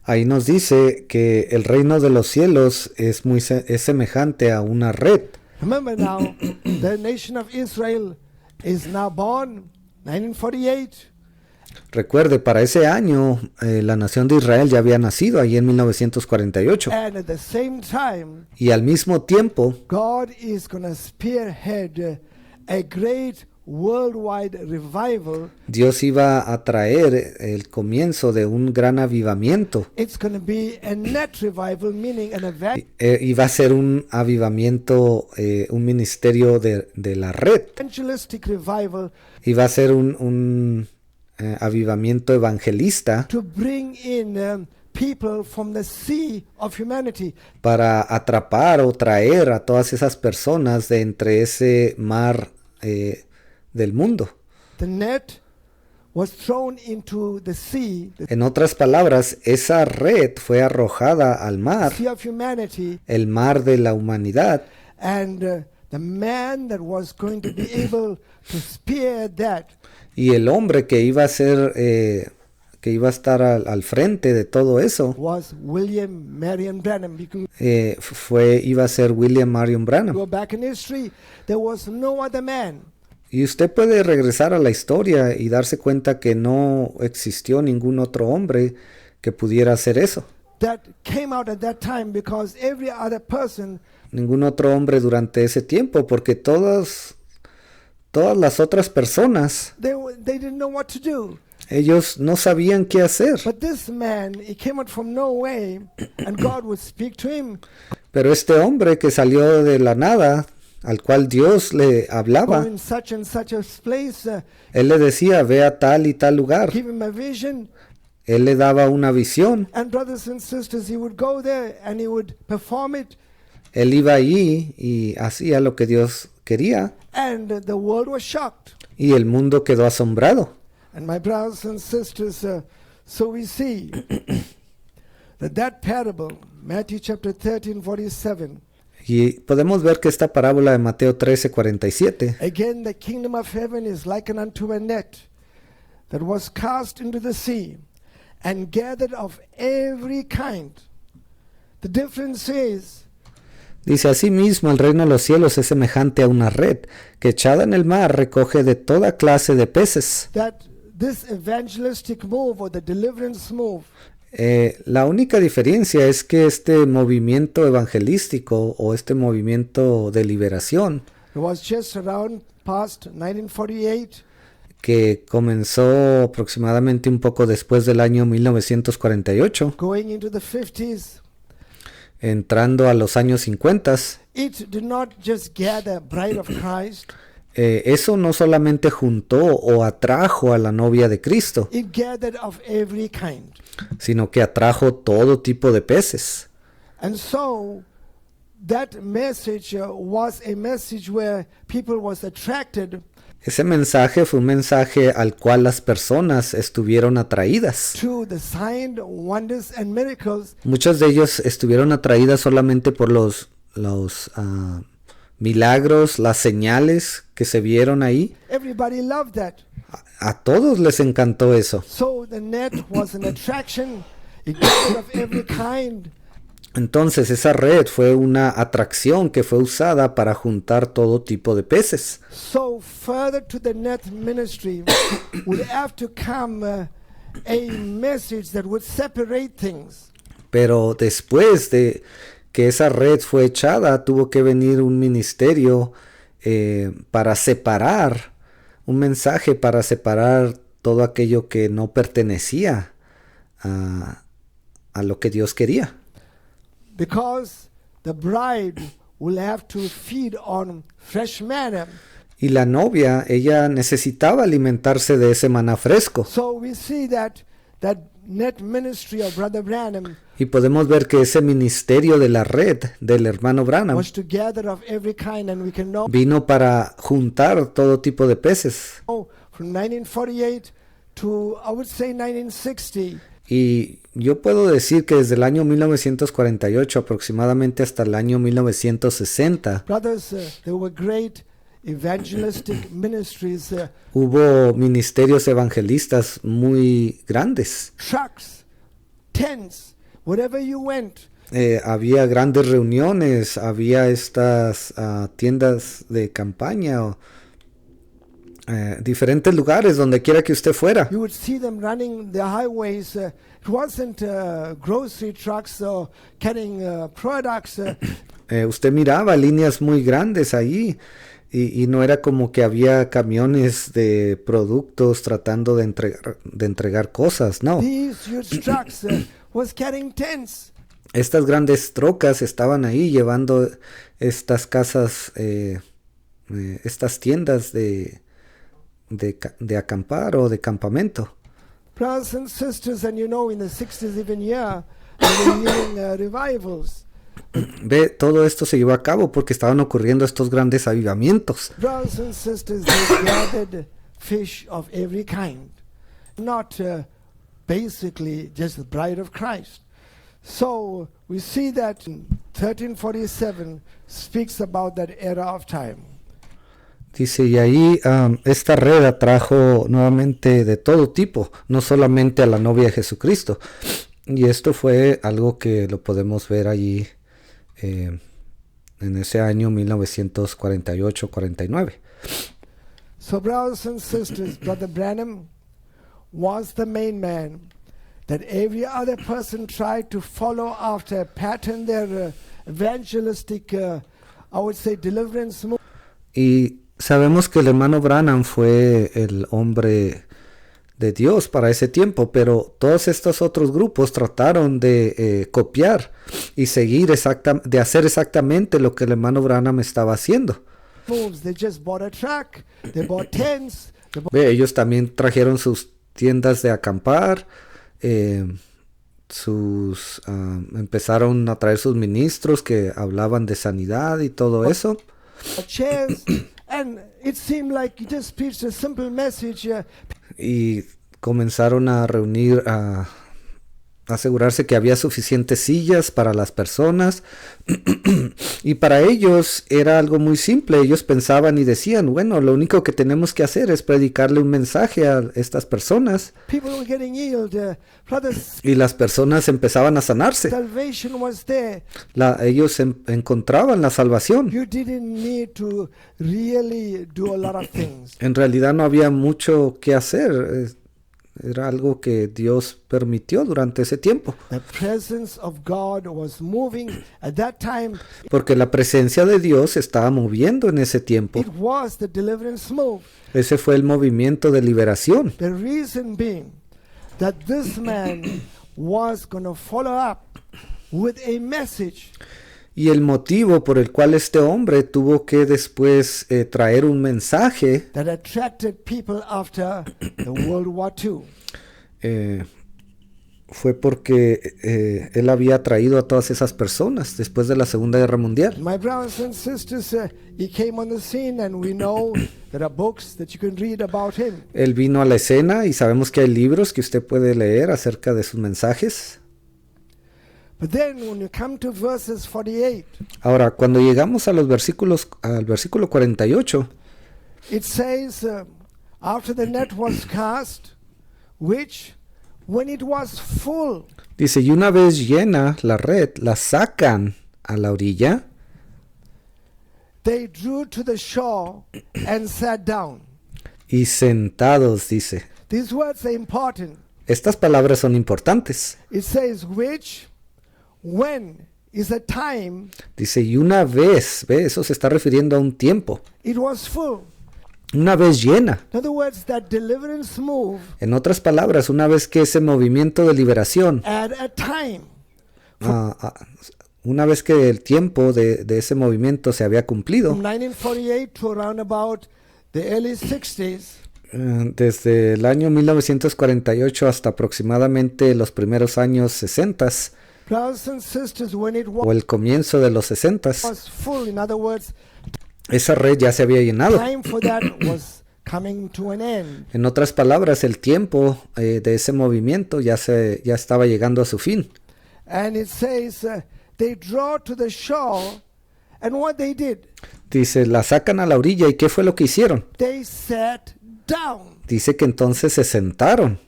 ahí nos dice que el reino de los cielos es semejante a una red. Remember now, the nation of Israel is now born, 1948. Recuerde, para ese año la nación de Israel ya había nacido allí en 1948. And at the same time, Y al mismo tiempo, God is going to spearhead a great worldwide revival. Dios iba a traer el comienzo de un gran avivamiento. It's going to be a net revival, meaning an Iba a ser un avivamiento, un ministerio de la red. evangelistic revival Iba a ser un avivamiento evangelista to bring in people from the sea of humanity. para atrapar o traer a todas esas personas de entre ese mar del mundo. The net was thrown into the sea, the En otras palabras, esa red fue arrojada al mar, sea of humanity, el mar de la humanidad, and the man that was going to be able to spear that y el hombre que iba a ser, que iba a estar al frente de todo eso, was William Marion Branham. You can iba a ser William Marion Branham. go back in history. There was no other man Y usted puede regresar a la historia y darse cuenta que no existió ningún otro hombre que pudiera hacer eso. that came out at that time, because every other person, Ningún otro hombre durante ese tiempo, porque todas las otras personas, they didn't know what to do. ellos no sabían qué hacer. But this man, he came out from nowhere, and God would speak to him. Pero este hombre que salió de la nada, al cual Dios le Go hablaba, in such and such a place, él le decía, ve a tal y tal lugar, give him a vision, Él le daba una visión. And brothers and sisters, he would go there and he would perform it. Él iba allí y hacía lo que Dios quería. And the world was shocked. Y el mundo quedó asombrado. And my brothers and sisters, so we see that parable, Matthew chapter 13:47. Y podemos ver que esta parábola de Mateo 13:47, Again, the kingdom of heaven is likened unto a net that was cast into the sea and gathered of every kind. The difference is dice: asimismo el reino de los cielos es semejante a una red que echada en el mar recoge de toda clase de peces. that this evangelistic move or the deliverance move La única diferencia es que este movimiento evangelístico o este movimiento de liberación was just around past 1948, que comenzó aproximadamente un poco después del año 1948, going into the 50s. entrando a los años 50, It did not just gather bride of Christ, eso no solamente juntó o atrajo a la novia de Cristo, it gathered of every kind. sino que atrajo todo tipo de peces. And so that message was a message where people was attracted Ese mensaje fue un mensaje al cual las personas estuvieron atraídas. to the sign, wonders and miracles. Muchas de ellos estuvieron atraídas solamente por los milagros, las señales que se vieron ahí. Everybody loved that. A todos les encantó eso. So the net was an attraction. It gathered of every kind. Entonces esa red fue una atracción que fue usada para juntar todo tipo de peces. So further to the net ministry would have to come a message that would separate things. Pero después de que esa red fue echada, tuvo que venir un ministerio para separar, un mensaje para separar todo aquello que no pertenecía a lo que Dios quería. Because the bride will have to feed on fresh manna. Y la novia, ella necesitaba alimentarse de ese maná fresco. So we see that net ministry of Brother Branham Y podemos ver que ese ministerio de la red del hermano Branham was to gather of every kind, and we can know vino para juntar todo tipo de peces. from 1948 to I would say 1960. Y yo puedo decir que desde el año 1948 aproximadamente hasta el año 1960 Brothers, there were great evangelistic ministries, hubo ministerios evangelistas muy grandes. trucks, tents, wherever you went. Había grandes reuniones, había estas tiendas de campaña o diferentes lugares donde quiera que usted fuera. You would see them running the highways. It wasn't grocery trucks or carrying products. Usted miraba líneas muy grandes ahí y no era como que había camiones de productos tratando de entregar cosas, no. These huge trucks was carrying tents. Estas grandes trocas estaban ahí llevando estas casas, estas tiendas de acampar o de campamento. Brothers and sisters, and you know, in the 60s even here, they were hearing revivals. Ve, todo esto se llevó a cabo porque estaban ocurriendo estos grandes avivamientos. Brothers and sisters, they gathered fish of every kind, not basically just the bride of Christ. So we see that 1347 speaks about that era of time. Dice, y ahí esta red atrajo nuevamente de todo tipo, no solamente a la novia de Jesucristo. Y esto fue algo que lo podemos ver allí en ese año 1948-49. So brothers and sisters, Brother Branham was the main man that every other person tried to follow after, pattern their evangelistic, I would say, deliverance move. Y sabemos que el hermano Branham fue el hombre de Dios para ese tiempo, pero todos estos otros grupos trataron de copiar y seguir de hacer exactamente lo que el hermano Branham estaba haciendo. Moves. They just bought a truck, they bought tents, Ve, ellos también trajeron sus tiendas de acampar, empezaron a traer sus ministros que hablaban de sanidad y todo eso. chairs, and it seemed like he just preached a simple message. Y comenzaron a reunir, a asegurarse que había suficientes sillas para las personas. Y para ellos era algo muy simple. Ellos pensaban y decían, bueno, lo único que tenemos que hacer es predicarle un mensaje a estas personas. People were getting healed. Brothers, Y las personas empezaban a sanarse. salvation was there. Ellos encontraban la salvación. You didn't need to really do a lot of things. En realidad no había mucho que hacer. Era algo que Dios permitió durante ese tiempo. The presence of God was moving at that time. Porque la presencia de Dios se estaba moviendo en ese tiempo. It was the deliverance move. Ese fue el movimiento de liberación. The reason being that this man was going to follow up with a message. Y el motivo por el cual este hombre tuvo que después traer un mensaje That attracted people after the World War II. Fue porque él había traído a todas esas personas después de la Segunda Guerra Mundial. My brothers and sisters, he came on the scene, and we know there are books that you can read about him. Él vino a la escena y sabemos que hay libros que usted puede leer acerca de sus mensajes. But then when you come to verses 48, Ahora, cuando llegamos a al versículo 48, it says, after the net was cast, which when it was full, dice, y una vez llena la red, la sacan a la orilla they drew to the shore and sat down. y sentados, dice. These words are important. Estas palabras son importantes. It says, which, when, is a time, Dice, y una vez, ve, eso se está refiriendo a un tiempo. it was full. Una vez llena. In other words, that deliverance move En otras palabras, una vez que ese movimiento de liberación, at a time, una vez que el tiempo de ese movimiento se había cumplido, from 1948 to around about the early 60s, desde el año 1948 hasta aproximadamente los primeros años 60 brothers and sisters, when it o el comienzo de los 60, was full, in other words, esa red ya se había llenado. time for that was coming to an end. En otras palabras, el tiempo de ese movimiento ya estaba llegando a su fin. And it says, they draw to the shore, and what they did, Dice, la sacan a la orilla, ¿y qué fue lo que hicieron? they sat down. Dice que entonces se sentaron.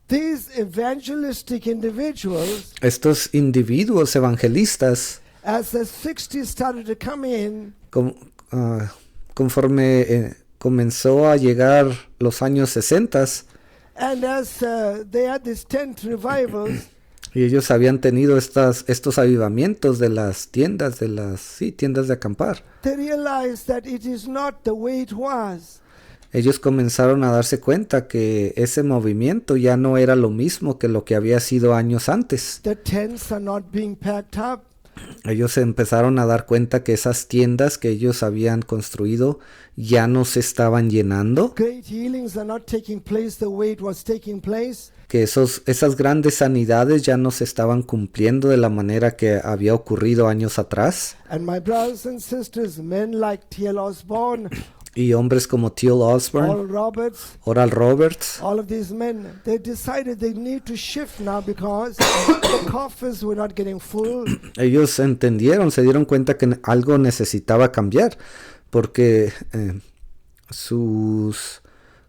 These evangelistic individuals, Estos individuos evangelistas, as the 60s started to come in, conforme comenzó a llegar los años 60, and as they had these tent revivals, y ellos habían tenido estos avivamientos de las tiendas, tiendas de acampar. they realized that it is not the way it was. Ellos comenzaron a darse cuenta que ese movimiento ya no era lo mismo que lo que había sido años antes. The tents are not being packed up. Ellos se empezaron a dar cuenta que esas tiendas que ellos habían construido ya no se estaban llenando, Great healings are not taking place the way it was taking place. que esas grandes sanidades ya no se estaban cumpliendo de la manera que había ocurrido años atrás. And my brothers and sisters, men like T.L. Osborne, Y hombres como T.L. Osborne, Oral Roberts, Oral Roberts, all of these men, they decided they need to shift now because the coffers were not getting full. ellos se dieron cuenta que algo necesitaba cambiar, porque sus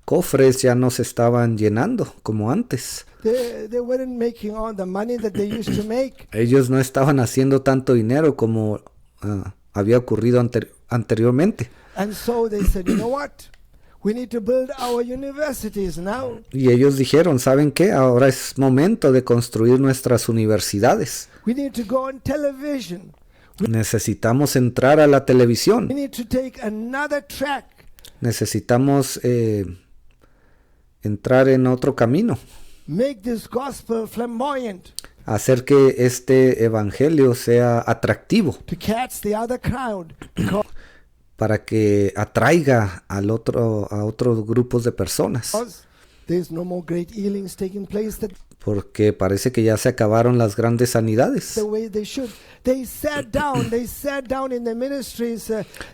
cofres ya no se estaban llenando como antes. They weren't making all the money that they used to make. Ellos no estaban haciendo tanto dinero como había ocurrido anteriormente. And so they said, you know what? We need to build our universities now. Y ellos dijeron, ¿saben qué? Ahora es momento de construir nuestras universidades. We need to go on television. Necesitamos entrar a la televisión. We need to take another track. Necesitamos entrar en otro camino. Make this gospel flamboyant Hacer que este evangelio sea atractivo to catch the other crowd. Because para que atraiga a otros grupos de personas. there's no more great healings taking place porque parece que ya se acabaron las grandes sanidades. the way they should. They sat down in the ministries,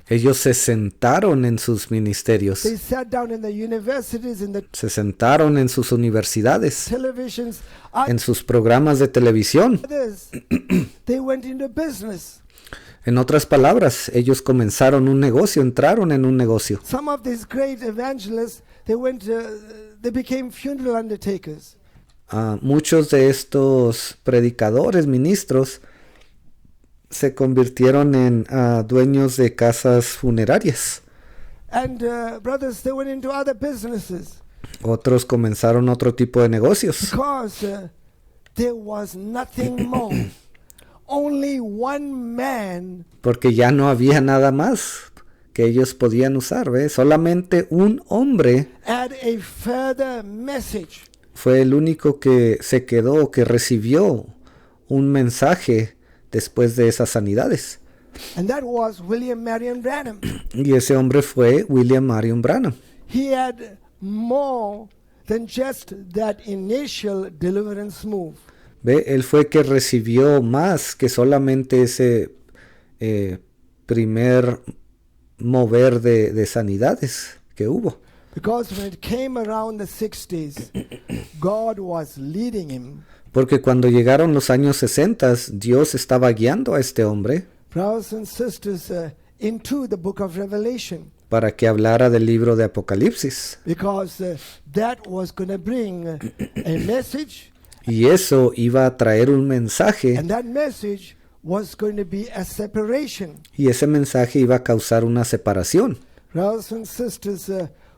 Ellos se sentaron en sus ministerios, they sat down in the universities, in the se sentaron en sus universidades, televisions, en sus programas de televisión. others. They went into business. En otras palabras, ellos comenzaron un negocio, entraron en un negocio. Some of these great evangelists, they became funeral undertakers. Muchos de estos predicadores, ministros, se convirtieron en dueños de casas funerarias. And brothers, they went into other businesses Otros comenzaron otro tipo de negocios, because there was nothing more. Only one man porque ya no había nada más que ellos podían usar, ¿ve? Solamente un hombre had a further message. fue el único que se quedó, que recibió un mensaje después de esas sanidades. And that was William Marion Branham. Y ese hombre fue William Marion Branham. He had more than just that initial deliverance move. ¿Ve? Él fue que recibió más que solamente ese primer mover de sanidades que hubo. Because when it came around the 60s, God was leading him. Porque cuando llegaron los años 60, Dios estaba guiando a este hombre Brothers and sisters, into the book of Revelation, para que hablara del libro de Apocalipsis. because that was going to bring a message, Y eso iba a traer un mensaje, and that message was going to be a separation. y ese mensaje iba a causar una separación. Brothers and sisters,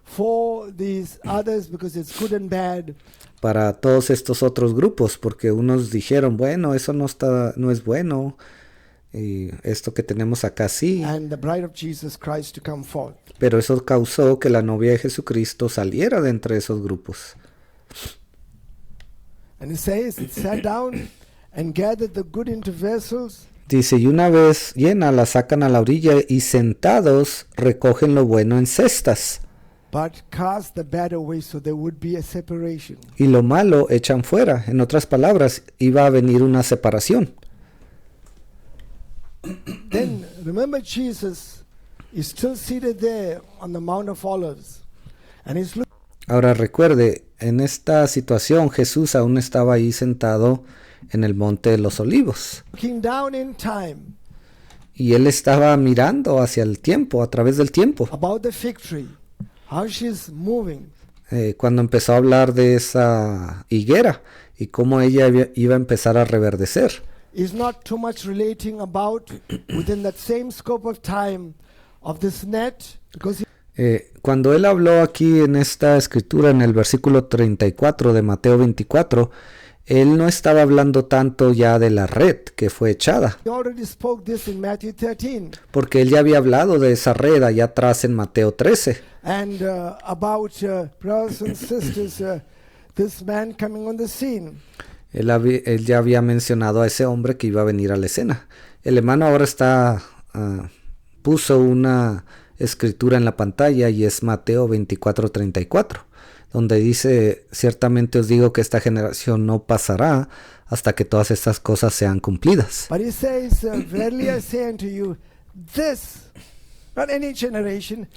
for these others, because it's good and bad, Para todos estos otros grupos, porque unos dijeron, bueno, eso no es bueno, y esto que tenemos acá sí, and the bride of Jesus Christ to come forth. pero eso causó que la novia de Jesucristo saliera de entre esos grupos. And it says, it sat down and gathered the good into vessels, Dice, y una vez llena la sacan a la orilla y sentados recogen lo bueno en cestas, but cast the bad away, so there would be a separation. y lo malo echan fuera. En otras palabras, iba a venir una separación. Then remember, Jesus is still seated there on the Mount of Olives, and he's Ahora recuerde, en esta situación Jesús aún estaba ahí sentado en el monte de los olivos, looking down in time y él estaba mirando hacia el tiempo, a través del tiempo. about the fig tree, how she's moving. Cuando empezó a hablar de esa higuera y cómo ella iba a empezar a reverdecer. Is not too much relating about within that same scope of time of this net, because Cuando él habló aquí en esta escritura, en el versículo 34 de Mateo 24, él no estaba hablando tanto ya de la red que fue echada, he already spoke this in Matthew 13, porque él ya había hablado de esa red allá atrás en Mateo 13, and about brothers and sisters, this man coming on the scene. él ya había mencionado a ese hombre que iba a venir a la escena. El hermano ahora puso una escritura en la pantalla y es Mateo 24:34, donde dice, ciertamente os digo que esta generación no pasará hasta que todas estas cosas sean cumplidas. But he says, verily I say unto you, this, not any generation,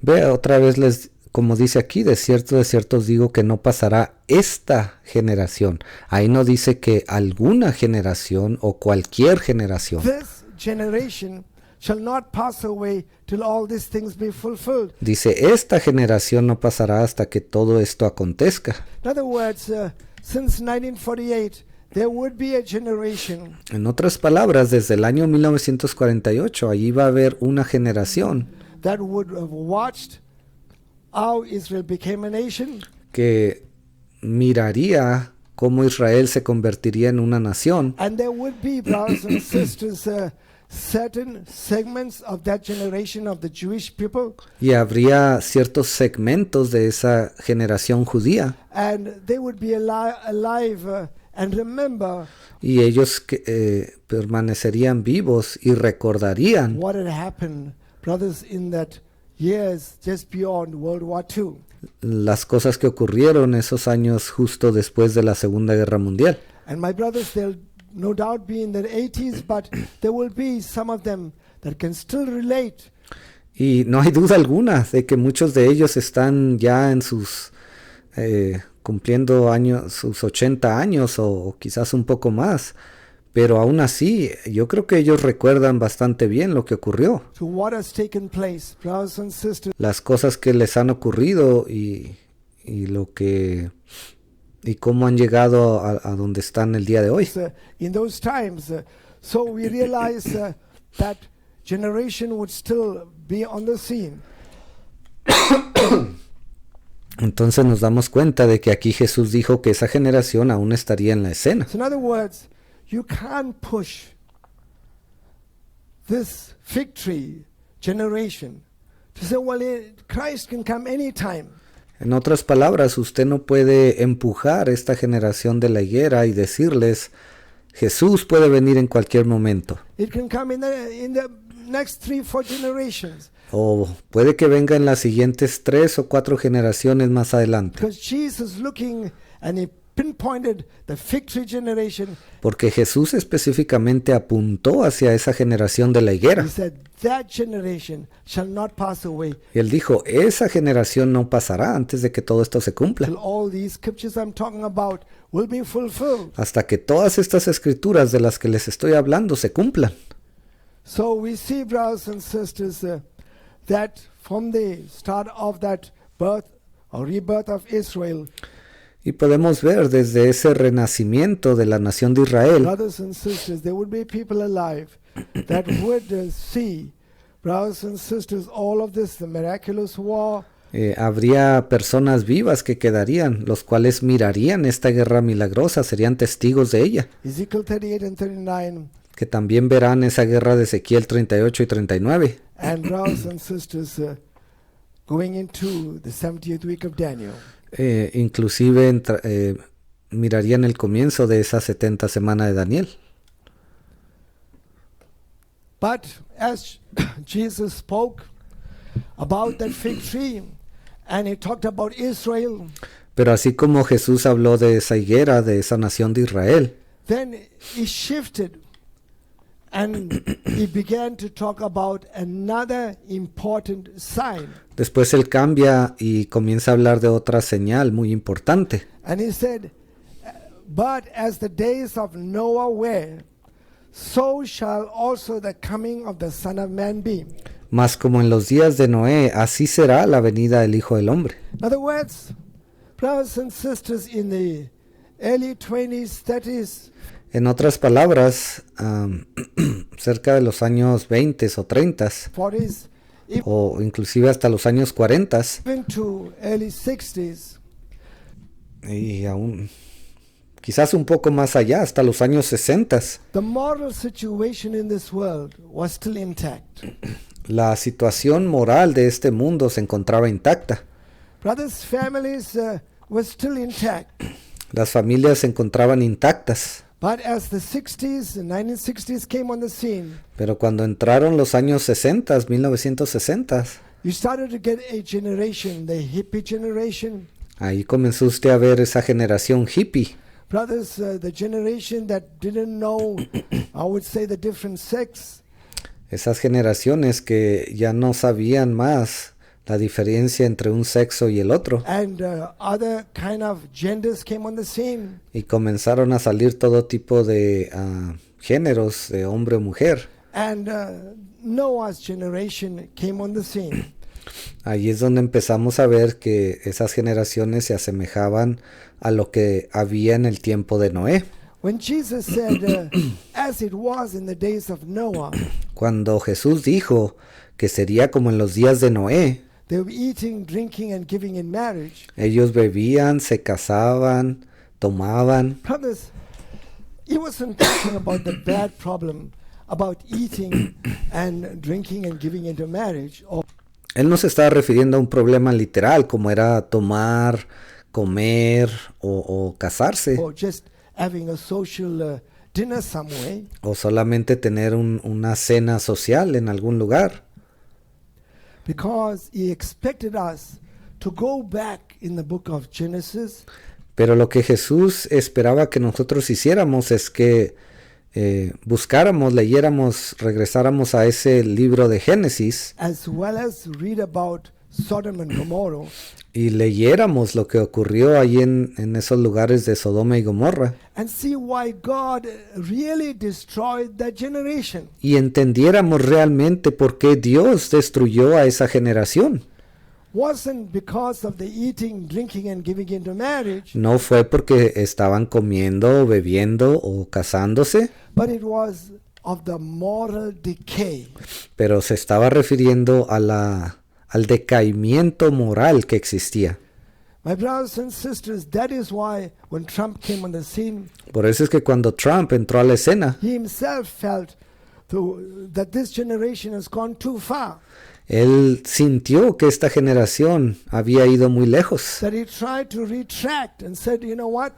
Ve, otra vez como dice aquí, de cierto os digo que no pasará esta generación. Ahí no dice que alguna generación o cualquier generación. this generation shall not pass away till all these things be fulfilled. Dice, esta generación no pasará hasta que todo esto acontezca. In other words, since 1948, there would be a generation En otras palabras, desde el año 1948, allí va a haber una generación that would have watched how Israel became a nation, que miraría cómo Israel se convertiría en una nación, and there would be, brothers and sisters, certain segments of that generation of the Jewish people, y habría ciertos segmentos de esa generación judía, and they would be alive and remember y ellos permanecerían vivos y recordarían what had happened, brothers, in that years just beyond World War II. Las cosas que ocurrieron esos años justo después de la Segunda Guerra Mundial. And my brothers, they'll no doubt be in their 80s, but there will be some of them that can still relate. Y no hay duda alguna de que muchos de ellos están ya en sus cumpliendo años, sus 80 años o quizás un poco más. Pero aún así, yo creo que ellos recuerdan bastante bien lo que ocurrió. To what has taken place, brothers and sisters. Las cosas que les han ocurrido y cómo han llegado a donde están el día de hoy. In those times, so we realize that generation would still be on the scene. Entonces nos damos cuenta de que aquí Jesús dijo que esa generación aún estaría en la escena. So in other words, you can't push this fig tree generation to say, well, Christ can come anytime. En otras palabras, usted no puede empujar esta generación de la higuera y decirles, Jesús puede venir en cualquier momento. It can come in the next 3-4 generations. O puede que venga en las siguientes 3 o 4 generaciones más adelante. Because Jesus looking and he pinpointed the fig tree generation. Porque Jesús específicamente apuntó hacia esa generación de la higuera. He said, that generation shall not pass away Y él dijo, esa generación no pasará antes de que todo esto se cumpla. till all these scriptures I'm talking about will be fulfilled. Hasta que todas estas escrituras de las que les estoy hablando se cumplan. So we see, brothers and sisters, that from the start of that birth or rebirth of Israel, Y podemos ver desde ese renacimiento de la nación de Israel, brothers and sisters, there would be people alive that would see, brothers and sisters, all of this, the miraculous war, habría personas vivas que quedarían, los cuales mirarían esta guerra milagrosa, serían testigos de ella, Ezekiel 38 and 39, que también verán esa guerra de Ezequiel 38 y 39. and brothers and sisters, going into the 70th week of Daniel. Inclusive mirarían el comienzo de esa 70 semana de Daniel. But as Jesus spoke about that fig tree, and he talked about Israel, Pero así como Jesús habló de esa higuera, de esa nación de Israel, then he shifted and he began to talk about another important sign. después él cambia y comienza a hablar de otra señal muy importante. And he said, but as the days of Noah were, so shall also the coming of the Son of Man be. Mas como en los días de Noé, así será la venida del Hijo del Hombre. In other words, brothers and sisters, in the early 20s, 30s, En otras palabras, cerca de los años 20 o 30 40s, o inclusive hasta los años 40 even to early 60s, y aún quizás un poco más allá, hasta los años 60, the moral situation in this world was still intact. la situación moral de este mundo se encontraba intacta. Brothers' families were still intact. Las familias se encontraban intactas. But as the 60s and 1960s came on the scene, Pero cuando entraron los años 60, 1960, you started to get a generation, the hippie generation. ahí comenzó usted a ver esa generación hippie. Brothers, the generation that didn't know, I would say, the different sects. Esas generaciones que ya no sabían más la diferencia entre un sexo y el otro. And other kind of genders came on the scene. Y comenzaron a salir todo tipo de géneros, de hombre o mujer. And Noah's generation came on the scene. Ahí es donde empezamos a ver que esas generaciones se asemejaban a lo que había en el tiempo de Noé. When Jesus said, as it was in the days of Noah, Cuando Jesús dijo que sería como en los días de Noé, they were eating, drinking, and giving in marriage. ellos bebían, se casaban, tomaban. Brothers, he wasn't talking about the bad problem about eating and drinking and giving into marriage, or Él no se estaba refiriendo a un problema literal como era tomar, comer o casarse, just having a social dinner somewhere. o solamente tener una cena social en algún lugar. because he expected us to go back in the book of Genesis Pero lo que Jesús esperaba que nosotros hiciéramos es que buscáramos, leyéramos, regresáramos a ese libro de Génesis as well as read about Sodom and Gomorrah y leyéramos lo que ocurrió allí en esos lugares de Sodoma y Gomorra and see why God really destroyed that generation. y entendiéramos realmente por qué Dios destruyó a esa generación. Wasn't because of the eating, drinking, and giving into marriage, No fue porque estaban comiendo, bebiendo o casándose, but it was of the moral decay. pero se estaba refiriendo a al decaimiento moral que existía. My brothers and sisters, that is why when Trump came on the scene, Por eso es que cuando Trump entró a la escena, he himself felt that this generation has gone too far. él sintió que esta generación había ido muy lejos. That he tried to retract and said, you know what?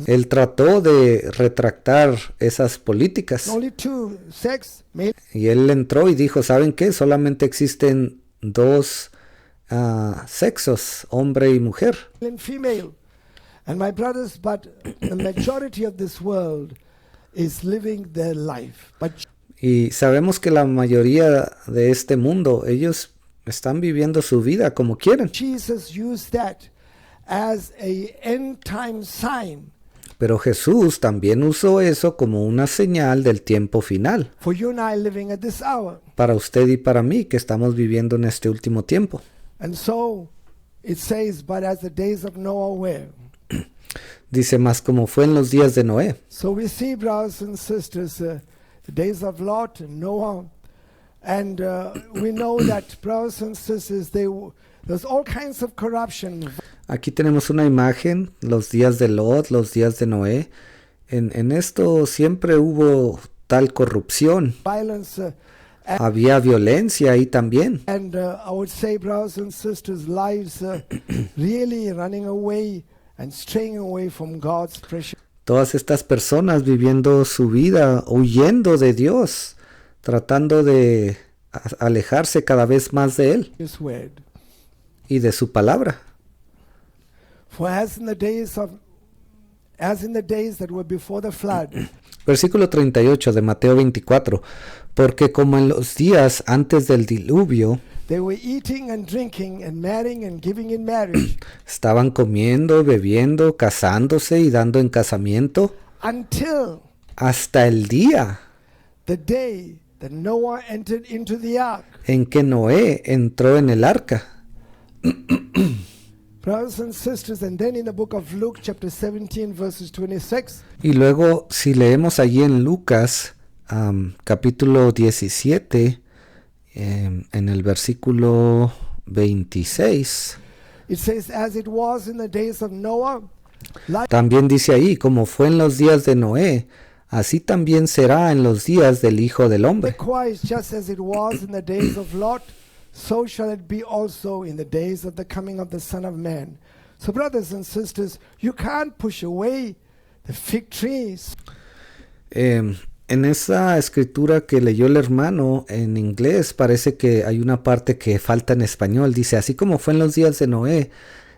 Él trató de retractar esas políticas. Only two sex, male Y él entró y dijo, ¿saben qué? Solamente existen dos sexos, hombre y mujer. and female. And my brothers, but the majority of this world is living their life. But Y sabemos que la mayoría de este mundo, ellos están viviendo su vida como quieren. Jesus used that as a end time sign Pero Jesús también usó eso como una señal del tiempo final, for you and I living at this hour. para usted y para mí que estamos viviendo en este último tiempo. And so it says, but as the days of Noah were. Dice más como fue en los días de Noé. So we see, brothers and sisters, the days of Lot and Noah. And we know that, brothers and sisters, there's all kinds of corruption. Aquí tenemos una imagen, los días de Lot, los días de Noé. En esto siempre hubo tal corrupción. Violence. Había violencia ahí también. And I would say, brothers and sisters, lives really running away and straying away from God's precious Todas estas personas viviendo su vida, huyendo de Dios, tratando de alejarse cada vez más de Él word. y de su palabra. For as in the days that were before the flood, Versículo 38 de Mateo 24. Porque como en los días antes del diluvio, they were eating and drinking and marrying and giving in marriage estaban comiendo, bebiendo, casándose y dando en casamiento, until hasta el día the day that Noah entered into the ark. en que Noé entró en el arca. Brothers and sisters, and then in the book of Luke chapter 17 verses 26, Y luego, si leemos allí en Lucas, capítulo 17, en el versículo 26, it says, as it was in the days of Noah, también dice ahí, como fue en los días de Noé, así también será en los días del Hijo del Hombre. likewise, just as it was in the days of Lot, so shall it be also in the days of the coming of the Son of Man. So, brothers and sisters, you can't push away the fig trees. En esa escritura que leyó el hermano en inglés, parece que hay una parte que falta en español. Dice, así como fue en los días de Noé,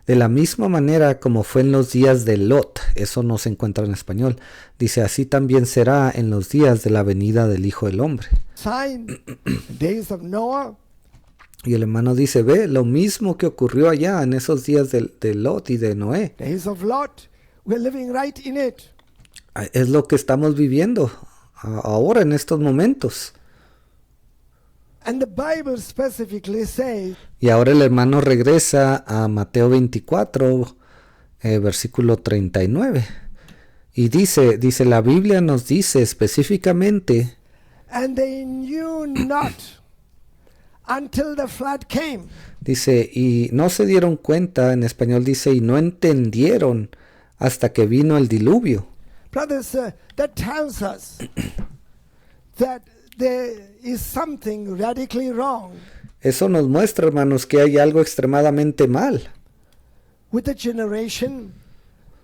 de la misma manera como fue en los días de Lot. Eso no se encuentra en español. Dice, así también será en los días de la venida del Hijo del Hombre. Sign, the days of Noah, Y el hermano dice, ve, lo mismo que ocurrió allá en esos días de Lot y de Noé. days of Lot, we're living right in it. Es lo que estamos viviendo ahora en estos momentos. And the Bible specifically says, Y ahora el hermano regresa a Mateo 24, versículo 39. Y dice, la Biblia nos dice específicamente, and they knew not until the flood came. dice, y no se dieron cuenta, en español dice, y no entendieron hasta que vino el diluvio. Brothers, that tells us that there is something radically wrong Eso nos muestra, hermanos, que hay algo extremadamente mal with the generation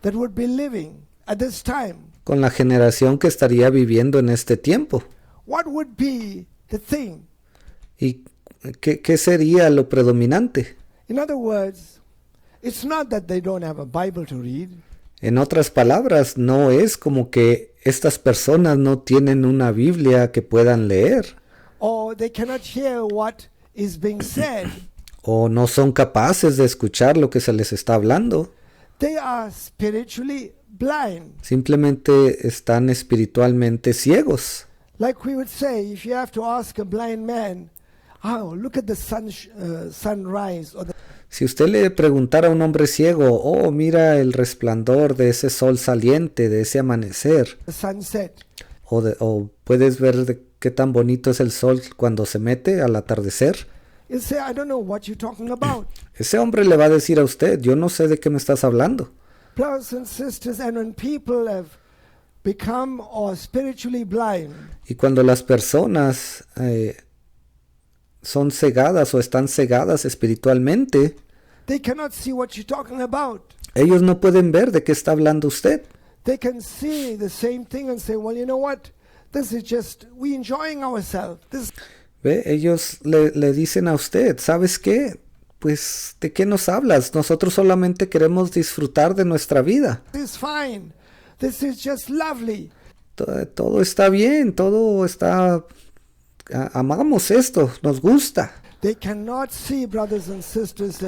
that would be living at this time. con la generación que estaría viviendo en este tiempo. What would be the thing? ¿Y ¿qué sería lo predominante? In other words, it's not that they don't have a Bible to read. En otras palabras, no es como que estas personas no tienen una Biblia que puedan leer Or they cannot hear what is being said. o no son capaces de escuchar lo que se les está hablando. They are spiritually blind. Simplemente están espiritualmente ciegos. Like we would say, if you have to ask a blind man, oh, look at the sunrise, or Si usted le preguntara a un hombre ciego, oh, mira el resplandor de ese sol saliente, de ese amanecer, the sunset, o puedes ver qué tan bonito es el sol cuando se mete al atardecer, he'll say, I don't know what you're talking about. ese hombre le va a decir a usted, yo no sé de qué me estás hablando. Brothers and sisters, and when people have become or spiritually blind, Y cuando las personas son cegadas o están cegadas espiritualmente, they cannot see what you're talking about. ellos no pueden ver de qué está hablando usted. They can see the same thing and say, well, you know what? This is just, we enjoying ourselves. This ¿Ve? Ellos le dicen a usted, ¿sabes qué? Pues, ¿de qué nos hablas? Nosotros solamente queremos disfrutar de nuestra vida. is fine. This is just lovely. Todo está bien, todo está... amamos esto, nos gusta. They cannot see, brothers and sisters,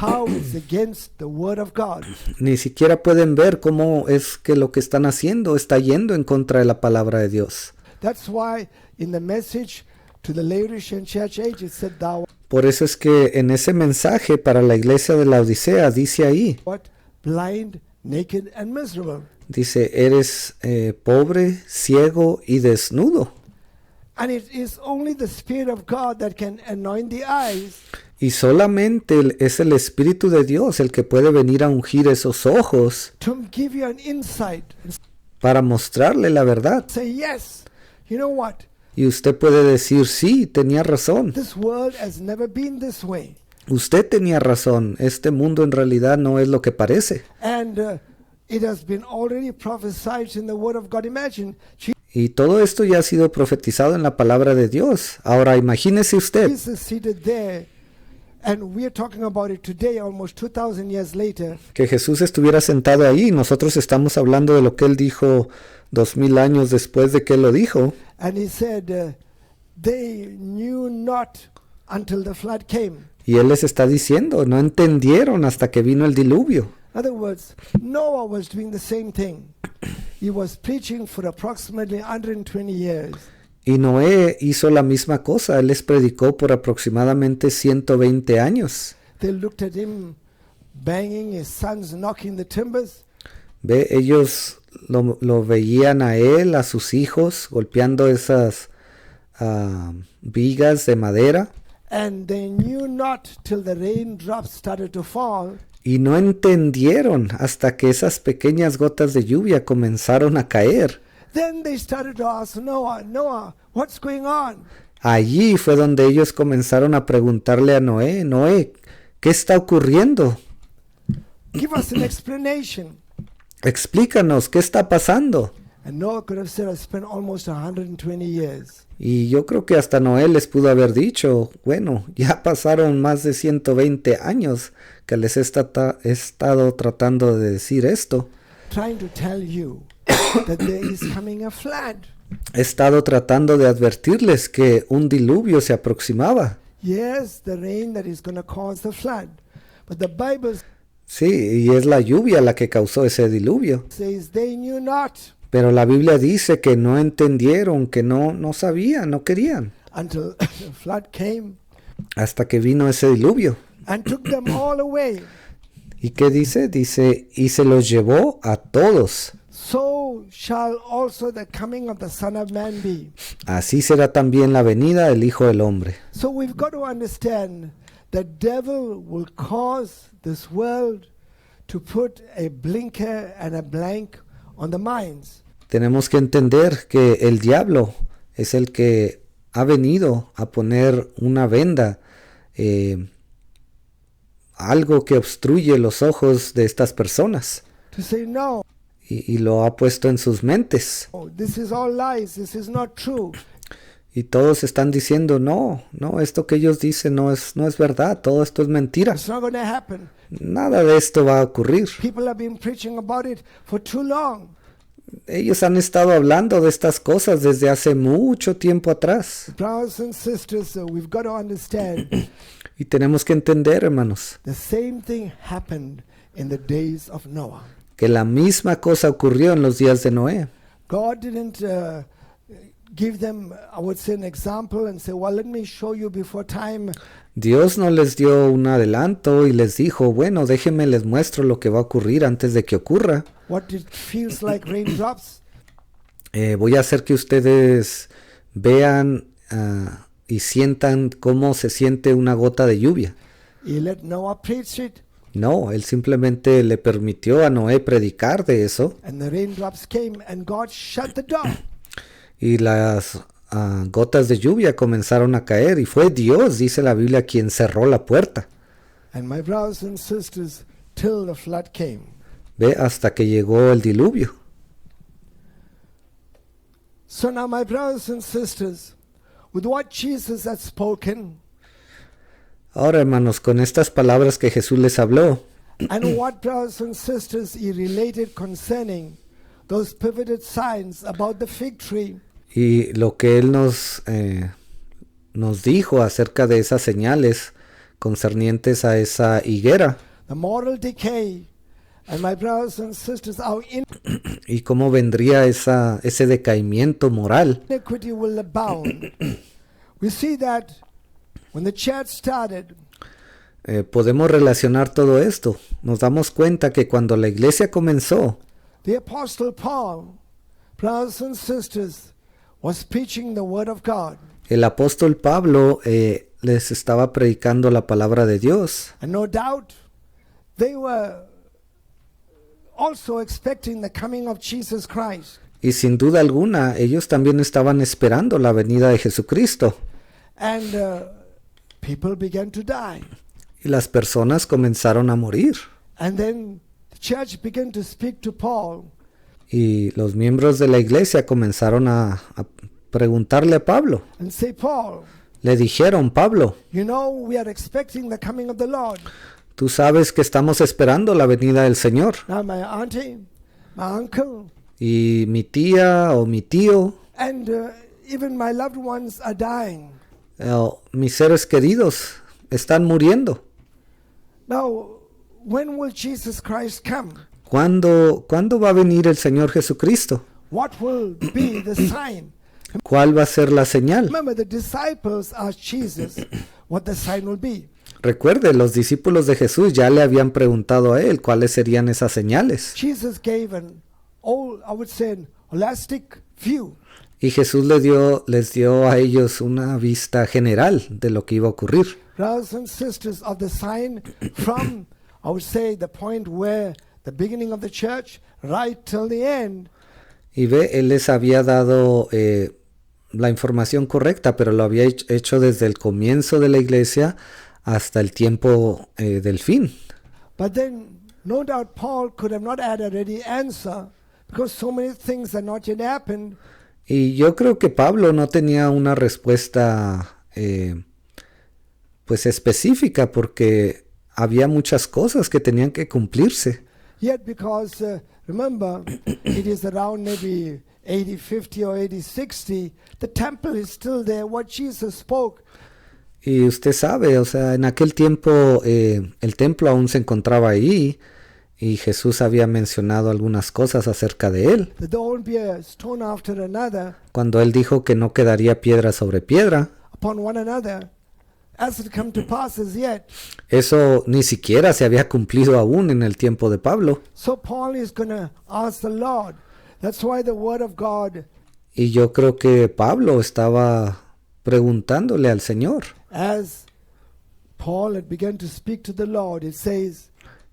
how it's against the word of God. Ni siquiera pueden ver cómo es que lo que están haciendo está yendo en contra de la palabra de Dios. That's why in the message to the Laodicean church age it said, thou Por eso es que en ese mensaje para la iglesia de la Odisea dice ahí, art blind, naked, and miserable. dice, eres pobre, ciego y desnudo. And it is only the Spirit of God that can anoint the eyes Y solamente es el Espíritu de Dios el que puede venir a ungir esos ojos to give you an insight and para mostrarle la verdad. say, yes, you know what? Y usted puede decir, sí, tenía razón. This world has never been this way. Usted tenía razón. Este mundo en realidad no es lo que parece. And it has been already prophesied in the Word of God. Imagine, Y todo esto ya ha sido profetizado en la palabra de Dios. Ahora imagínese usted Jesus is seated there, and we are talking about it today, almost 2,000 years later. que Jesús estuviera sentado ahí. Nosotros estamos hablando de lo que Él dijo 2000 años después de que Él lo dijo. And he said, they knew not until the flood came. Y Él les está diciendo, no entendieron hasta que vino el diluvio. In other words, Noah was doing the same thing. He was preaching for approximately 120 years. Y Noé hizo la misma cosa. Él les predicó por aproximadamente 120 años. They looked at him banging his sons, knocking the timbers. Ve, ellos lo veían a él, a sus hijos, golpeando esas vigas de madera. And they knew not till the raindrops started to fall. Y no entendieron hasta que esas pequeñas gotas de lluvia comenzaron a caer. Then they started to ask Noah, Noah, what's going on? Allí fue donde ellos comenzaron a preguntarle a Noé, Noé, ¿qué está ocurriendo? Give us an explanation. Explícanos, ¿qué está pasando? And Noah could have said, I spent almost 120 years. Y yo creo que hasta Noé les pudo haber dicho, bueno, ya pasaron más de 120 años que les he estado tratando de decir esto. Trying to tell you that there is coming a flood. He estado tratando de advertirles que un diluvio se aproximaba. Yes, the rain that is going to cause the flood. But the Bible Sí, y es la lluvia la que causó ese diluvio. says they knew not Pero la Biblia dice que no entendieron, que no sabían, no querían. until the flood came Hasta que vino ese diluvio. and took them all away. ¿Y qué dice? Dice, y se los llevó a todos. So shall also the coming of the Son of Man be. Así será también la venida del Hijo del Hombre. So we've got to understand the devil will cause this world to put a blinker and a blank on the minds. Tenemos que entender que el diablo es el que ha venido a poner una venda, algo que obstruye los ojos de estas personas, To say, no, y lo ha puesto en sus mentes. this is all lies, this is not true. Y todos están diciendo, no, esto que ellos dicen no es verdad, todo esto es mentira. It's not going to happen. Nada de esto va a ocurrir. People have been preaching about it for too long. Ellos han estado hablando de estas cosas desde hace mucho tiempo atrás. Brothers and sisters, we've got to understand Y tenemos que entender, hermanos, the same thing happened in the days of Noah. que la misma cosa ocurrió en los días de Noé. God didn't give them, I would say, an example and say, well, let me show you before time. Dios no les dio un adelanto y les dijo, bueno, déjenme les muestro lo que va a ocurrir antes de que ocurra. What it feels like raindrops. Voy a hacer que ustedes vean y sientan cómo se siente una gota de lluvia. He let Noah preach it, No, él simplemente le permitió a Noé predicar de eso and the raindrops came, and God shut the door. y las gotas de lluvia comenzaron a caer y fue Dios, dice la Biblia, quien cerró la puerta. And my brothers and sisters, till the flood came. Ve, hasta que llegó el diluvio. So now, my brothers and sisters, with what Jesus had spoken, Ahora, hermanos, con estas palabras que Jesús les habló and what, brothers and sisters, he related concerning those pivoted signs about the fig tree, y lo que él nos dijo acerca de esas señales concernientes a esa higuera the moral decay, and my brothers and sisters, our y cómo vendría ese decaimiento moral. iniquity will abound. We see that when the church started, Podemos relacionar todo esto. Nos damos cuenta que cuando la iglesia comenzó, the Apostle Paul, brothers and sisters, was preaching the Word of God. el apóstol Pablo les estaba predicando la palabra de Dios. And no doubt, they were also expecting the coming of Jesus Christ. Y sin duda alguna, ellos también estaban esperando la venida de Jesucristo. And people began to die. Y las personas comenzaron a morir. And then the church began to speak to Paul. Y los miembros de la iglesia comenzaron a preguntarle a Pablo. And say, Paul, Le dijeron, Pablo, you know, we are expecting the coming of the Lord. tú sabes que estamos esperando la venida del Señor. Now my auntie, my uncle, Y mi tía o mi tío, and even my loved ones are dying. mis seres queridos están muriendo. Now, when will Jesus Christ come? ¿Cuándo va a venir el Señor Jesucristo? What will be the sign? ¿Cuál va a ser la señal? Remember, the disciples asked Jesus what the sign will be. Recuerde, los discípulos de Jesús ya le habían preguntado a él cuáles serían esas señales. Jesus gave an holistic view. Y Jesús les dio a ellos una vista general de lo que iba a ocurrir. Brothers and sisters, of the sign from, I would say, the point where the beginning of the church right till the end. Y ve, él les había dado la información correcta, pero lo había hecho desde el comienzo de la iglesia hasta el tiempo del fin. But then, no doubt, Paul could have not had a ready answer because so many things had not yet happened. Y yo creo que Pablo no tenía una respuesta pues específica porque había muchas cosas que tenían que cumplirse. Yet because, remember, it is around maybe 80, 50 or 80, 60, the temple is still there, what Jesus spoke. Y usted sabe, o sea, en aquel tiempo el templo aún se encontraba ahí y Jesús había mencionado algunas cosas acerca de él. That there won't be a stone after another Cuando él dijo que no quedaría piedra sobre piedra, upon one another, as it come to pass as yet. eso ni siquiera se había cumplido aún en el tiempo de Pablo. So Paul is going to ask the Lord. That's why the word of God, Y yo creo que Pablo estaba preguntándole al Señor. as Paul had begun to speak to the Lord, it says,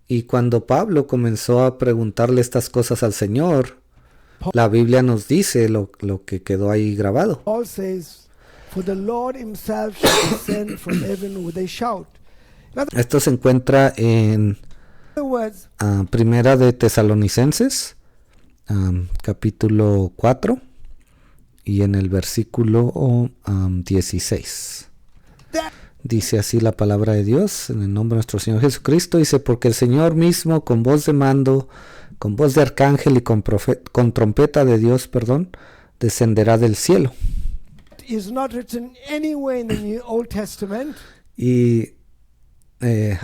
Y cuando Pablo comenzó a preguntarle estas cosas al Señor, la Biblia nos dice lo que quedó ahí grabado. Paul says, for the Lord himself shall descend from heaven with a shout. In Esto se encuentra en other words, Primera de Tesalonicenses, capítulo 4, y en el versículo 16. That Dice así la palabra de Dios, en el nombre de nuestro Señor Jesucristo, dice, porque el Señor mismo con voz de mando, con voz de arcángel y con trompeta de Dios, descenderá del cielo. is not written anywhere in the New Old Testament. Y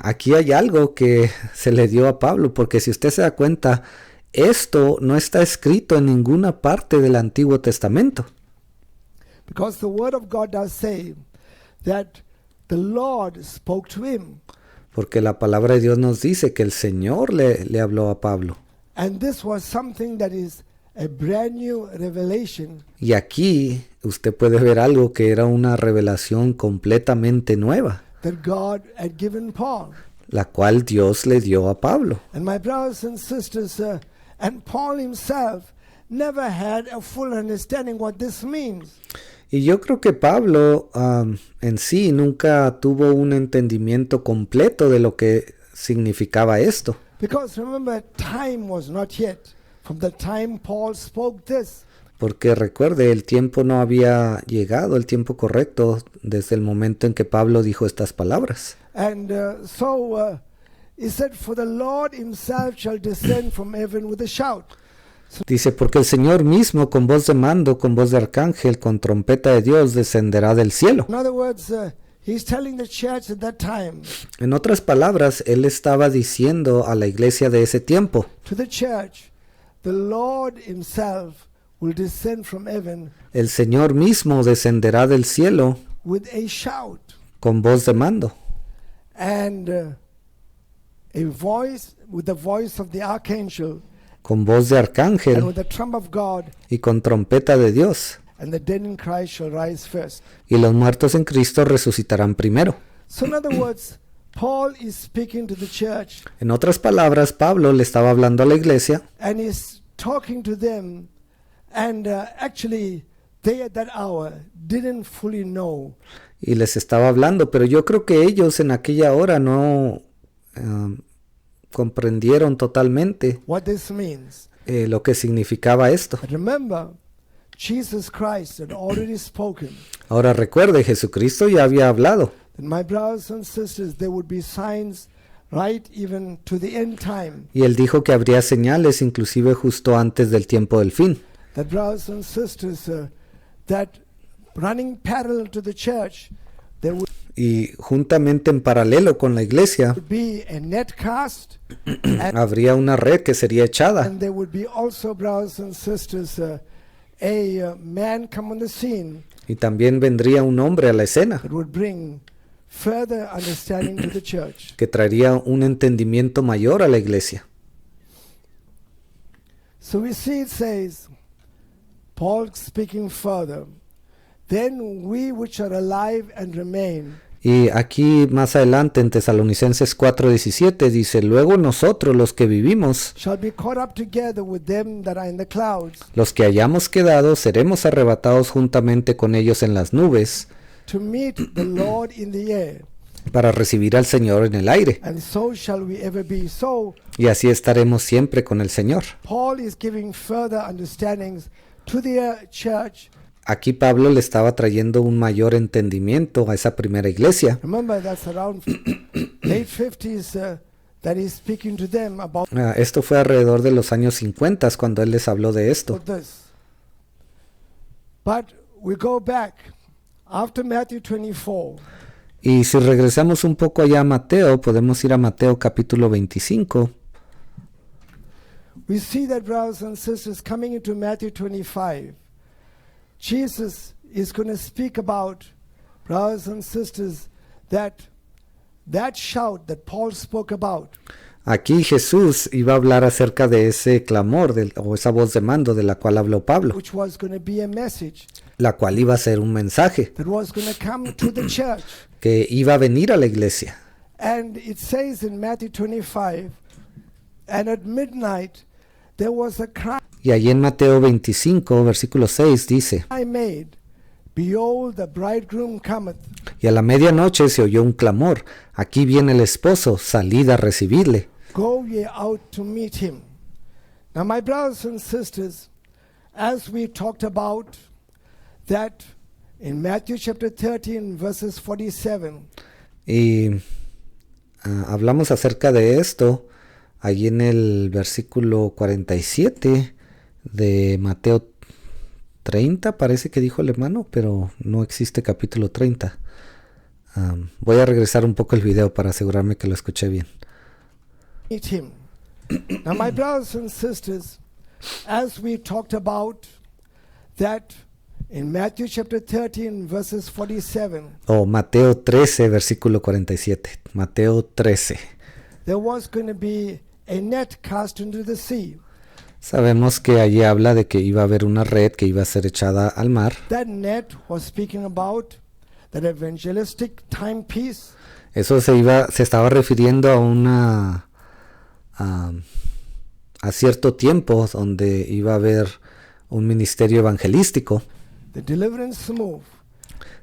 aquí hay algo que se le dio a Pablo, porque si usted se da cuenta, esto no está escrito en ninguna parte del Antiguo Testamento. Because the Word of God does say that the Lord spoke to him. Porque la palabra de Dios nos dice que el Señor le habló a Pablo. And this was something that is a brand new revelation Y aquí usted puede ver algo que era una revelación completamente nueva, that God had given Paul. la cual Dios le dio a Pablo. And my brothers and sisters, and Paul himself never had a full understanding what this means. Y yo creo que Pablo en sí nunca tuvo un entendimiento completo de lo que significaba esto. Because remember, time was not yet from the time Paul spoke this. Porque recuerde, el tiempo no había llegado, el tiempo correcto, desde el momento en que Pablo dijo estas palabras. And so he said, for the Lord himself shall descend from heaven with a shout. Dice, porque el Señor mismo con voz de mando, con voz de arcángel, con trompeta de Dios, descenderá del cielo. In other words, he's telling the church at that time, En otras palabras, él estaba diciendo a la iglesia de ese tiempo, to the church, the Lord himself will descend from heaven el Señor mismo descenderá del cielo with a shout con voz de mando, and a voice, with the voice of the archangel con voz de and arcángel with the trump of God, y con trompeta de Dios. and the dead in Christ shall rise first. Y los muertos en Cristo resucitarán primero. So in other words, Paul is speaking to the church En otras palabras, Pablo le estaba hablando a la iglesia and he's talking to them, and actually they at that hour didn't fully know y les estaba hablando, pero yo creo que ellos en aquella hora no comprendieron totalmente what this means. lo que significaba esto. But remember, Jesus Christ had already spoken Ahora recuerde, Jesucristo ya había hablado, that, my brothers and sisters, there would be signs right even to the end time. y él dijo que habría señales inclusive justo antes del tiempo del fin. That brothers and sisters, that running parallel to the church, there would Y juntamente en paralelo con la iglesia be a net cast, and, habría una red que sería echada, and there would be also, brothers and sisters, a man come on the scene y también vendría un hombre a la escena that would bring further understanding to the church. que traería un entendimiento mayor a la iglesia. So we see it says, Paul speaking further, then we which are alive and remain Y aquí más adelante en Tesalonicenses 4:17 dice, luego nosotros los que vivimos, shall be caught up together with them that are in the clouds, los que hayamos quedado, seremos arrebatados juntamente con ellos en las nubes to meet the Lord in the air, para recibir al Señor en el aire. and so shall we ever be. So Y así estaremos siempre con el Señor. Paul is giving further understandings to the church. Aquí Pablo le estaba trayendo un mayor entendimiento a esa primera iglesia. Remember, that's around late 50s that he's speaking to them about Esto fue alrededor de los años 50 cuando él les habló de esto. this. But we go back after Matthew 24. Y si regresamos un poco allá a Mateo, podemos ir a Mateo capítulo 25. We see that, brothers and sisters, coming into Matthew 25, Jesus is going to speak about, brothers and sisters, that shout that Paul spoke about, Aquí Jesús iba a hablar acerca de ese clamor o esa voz de mando de la cual habló Pablo, which was going to be a message la cual iba a ser un mensaje that was going to come to the church. que iba a venir a la iglesia. And it says in Matthew 25, and at midnight there was a cry Y allí en Mateo 25, versículo 6 dice, made, behold, the bridegroom cometh. y a la medianoche se oyó un clamor, aquí viene el esposo, salid a recibirle. Go ye out to meet him. Now, my brothers and sisters, as we talked about that in Matthew chapter 13 verses 47, Y hablamos acerca de esto allí en el versículo 47 de Mateo 30, parece que dijo el hermano, pero no existe capítulo 30. Voy a regresar un poco el video para asegurarme que lo escuché bien. meet him. Now, my brothers and sisters, as we talked about that in Matthew chapter 13 verses 47, Mateo 13, versículo 47. Mateo 13. there was going to be a net cast into the sea. Sabemos que allí habla de que iba a haber una red que iba a ser echada al mar. That net was speaking about that evangelistic timepiece, Eso se estaba refiriendo a cierto tiempo donde iba a haber un ministerio evangelístico, the deliverance move.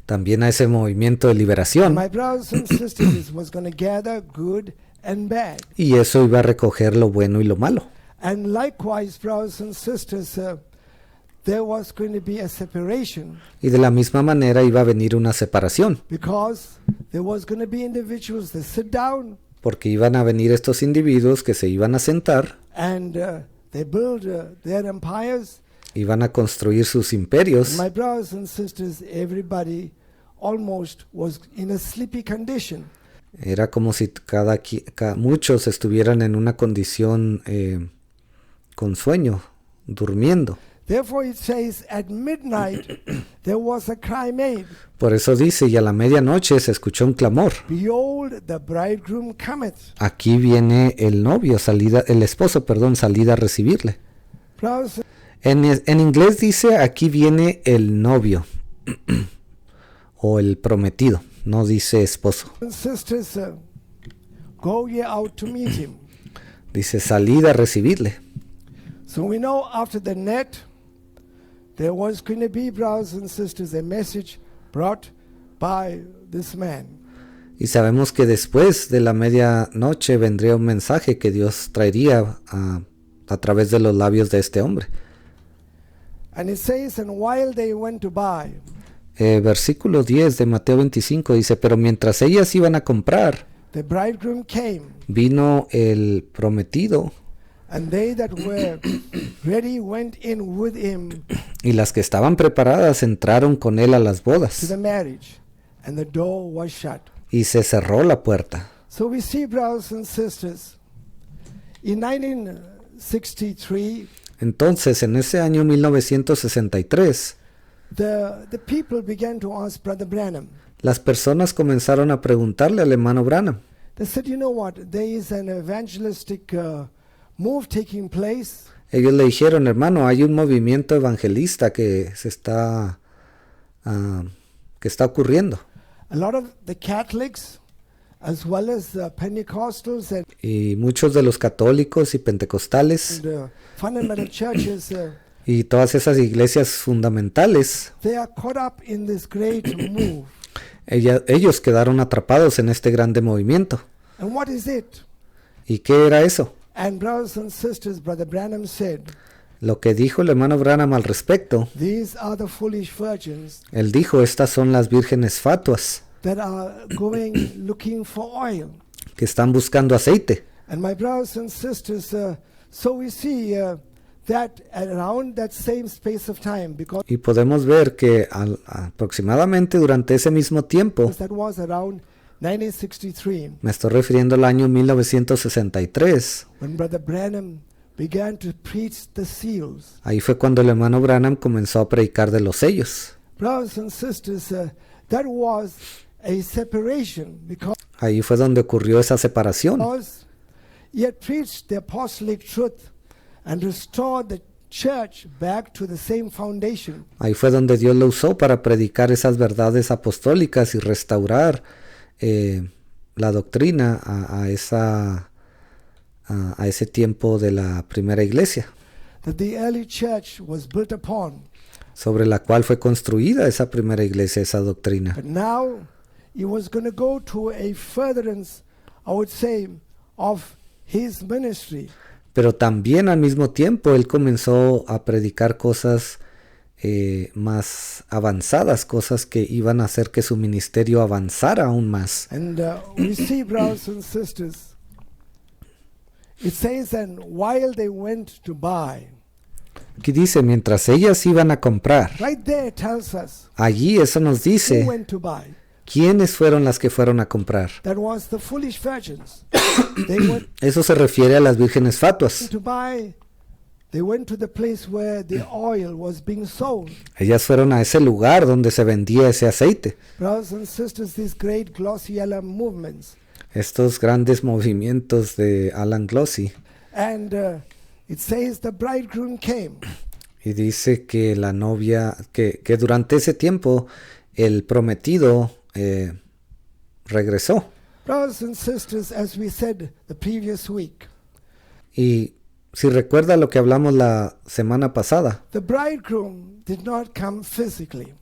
también a ese movimiento de liberación, My brothers and sisters was going to gather good and bad. y eso iba a recoger lo bueno y lo malo. And likewise, brothers and sisters, there was going to be a separation Y de la misma manera iba a venir una separación, because there was going to be individuals that sit down porque iban a venir estos individuos que se iban a sentar, and they build their empires. iban a construir sus imperios, My brothers and sisters, everybody almost was in a sleepy condition. era como si muchos estuvieran en una condición con sueño, durmiendo. Therefore it says, at midnight there was a cry made, Por eso dice, y a la medianoche se escuchó un clamor. behold, the bridegroom cometh. Aquí viene el novio, el esposo, salida a recibirle. Brothers En inglés dice, aquí viene el novio, o el prometido, no dice esposo. and sisters, go ye out to meet him. Dice, salida a recibirle. So we know after the net, there was going to be, brothers and sisters, a message brought by this man. Y sabemos que después de la medianoche vendría un mensaje que Dios traería a través de los labios de este hombre. And it says, and while they went to buy, Versículo 10 de Mateo 25 dice, pero mientras ellas iban a comprar, the bridegroom came, vino el prometido, and they that were ready went in with him y las que estaban preparadas entraron con él a las to bodas, the marriage, and the door was shut. y se cerró la puerta. So we see, brothers and sisters, in 1963, Entonces, en ese año 1963, the people began to ask Brother Branham. las personas comenzaron a preguntarle al hermano Branham. They said, you know what, there is an evangelistic move taking place. Ellos le dijeron, hermano, hay un movimiento evangelista que está ocurriendo. A lot of the Catholics, as well as the Pentecostals and Y muchos de los católicos y pentecostales fundamental churches, y todas esas iglesias fundamentales, they are caught up in this great move. ellos quedaron atrapados en este grande movimiento. And what is it? ¿Y qué era eso? And brothers and sisters, Brother Branham said, Lo que dijo el hermano Branham al respecto, these are the foolish virgins él dijo, estas son las vírgenes fatuas that are going looking for oil. que están buscando aceite. And my brothers and sisters, so we see that around that same space of time, because Y podemos ver que aproximadamente durante ese mismo tiempo, that was around 1963, me estoy refiriendo al año 1963, when Brother Branham began to preach the seals. ahí fue cuando el hermano Branham comenzó a predicar de los sellos. Brothers and sisters, that was a separation because Ahí fue donde ocurrió esa separación. he had preached the apostolic truth and restored the church back to the same foundation. Ahí fue donde Dios lo usó para predicar esas verdades apostólicas y restaurar la doctrina a ese tiempo de la primera iglesia, That the early church was built upon. sobre la cual fue construida esa primera iglesia, esa doctrina. But now he was going to go to a furtherance, I would say, of his ministry. Pero también al mismo tiempo él comenzó a predicar cosas más avanzadas, cosas que iban a hacer que su ministerio avanzara aún más. And we see, brothers and sisters, it says, and while they went to buy, Aquí dice, mientras ellas iban a comprar, right there it tells us allí eso nos who dice went to buy. quiénes fueron las que fueron a comprar. That was the foolish virgins. They went Eso se refiere a las vírgenes fatuas. to buy. They went to the place where the oil was being sold. Ellas fueron a ese lugar donde se vendía ese aceite. Brothers and sisters, these great glossy alarm movements. Estos grandes movimientos de Alan Glossy. And it says the bridegroom came. Y dice que la novia, que durante ese tiempo el prometido regresó. Brothers and sisters, as we said the previous week, Y si recuerda lo que hablamos la semana pasada, the bridegroom did not come physically.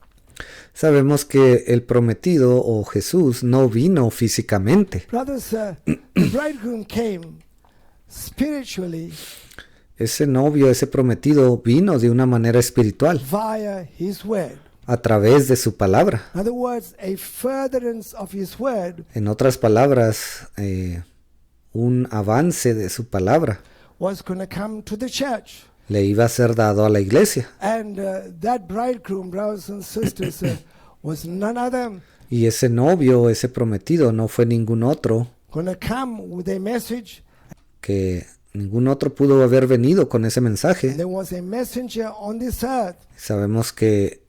sabemos que el prometido o Jesús no vino físicamente. Brothers, the bridegroom came spiritually Ese novio, ese prometido vino de una manera espiritual, via his word. a través de su palabra. In other words, a furtherance of his word En otras palabras, un avance de su palabra was going to come to the church. le iba a ser dado a la iglesia. And that bridegroom, brothers and sisters, was none other Y ese novio, ese prometido, no fue ningún otro, going to come with a message. que ningún otro pudo haber venido con ese mensaje. There was a messenger on this earth Sabemos que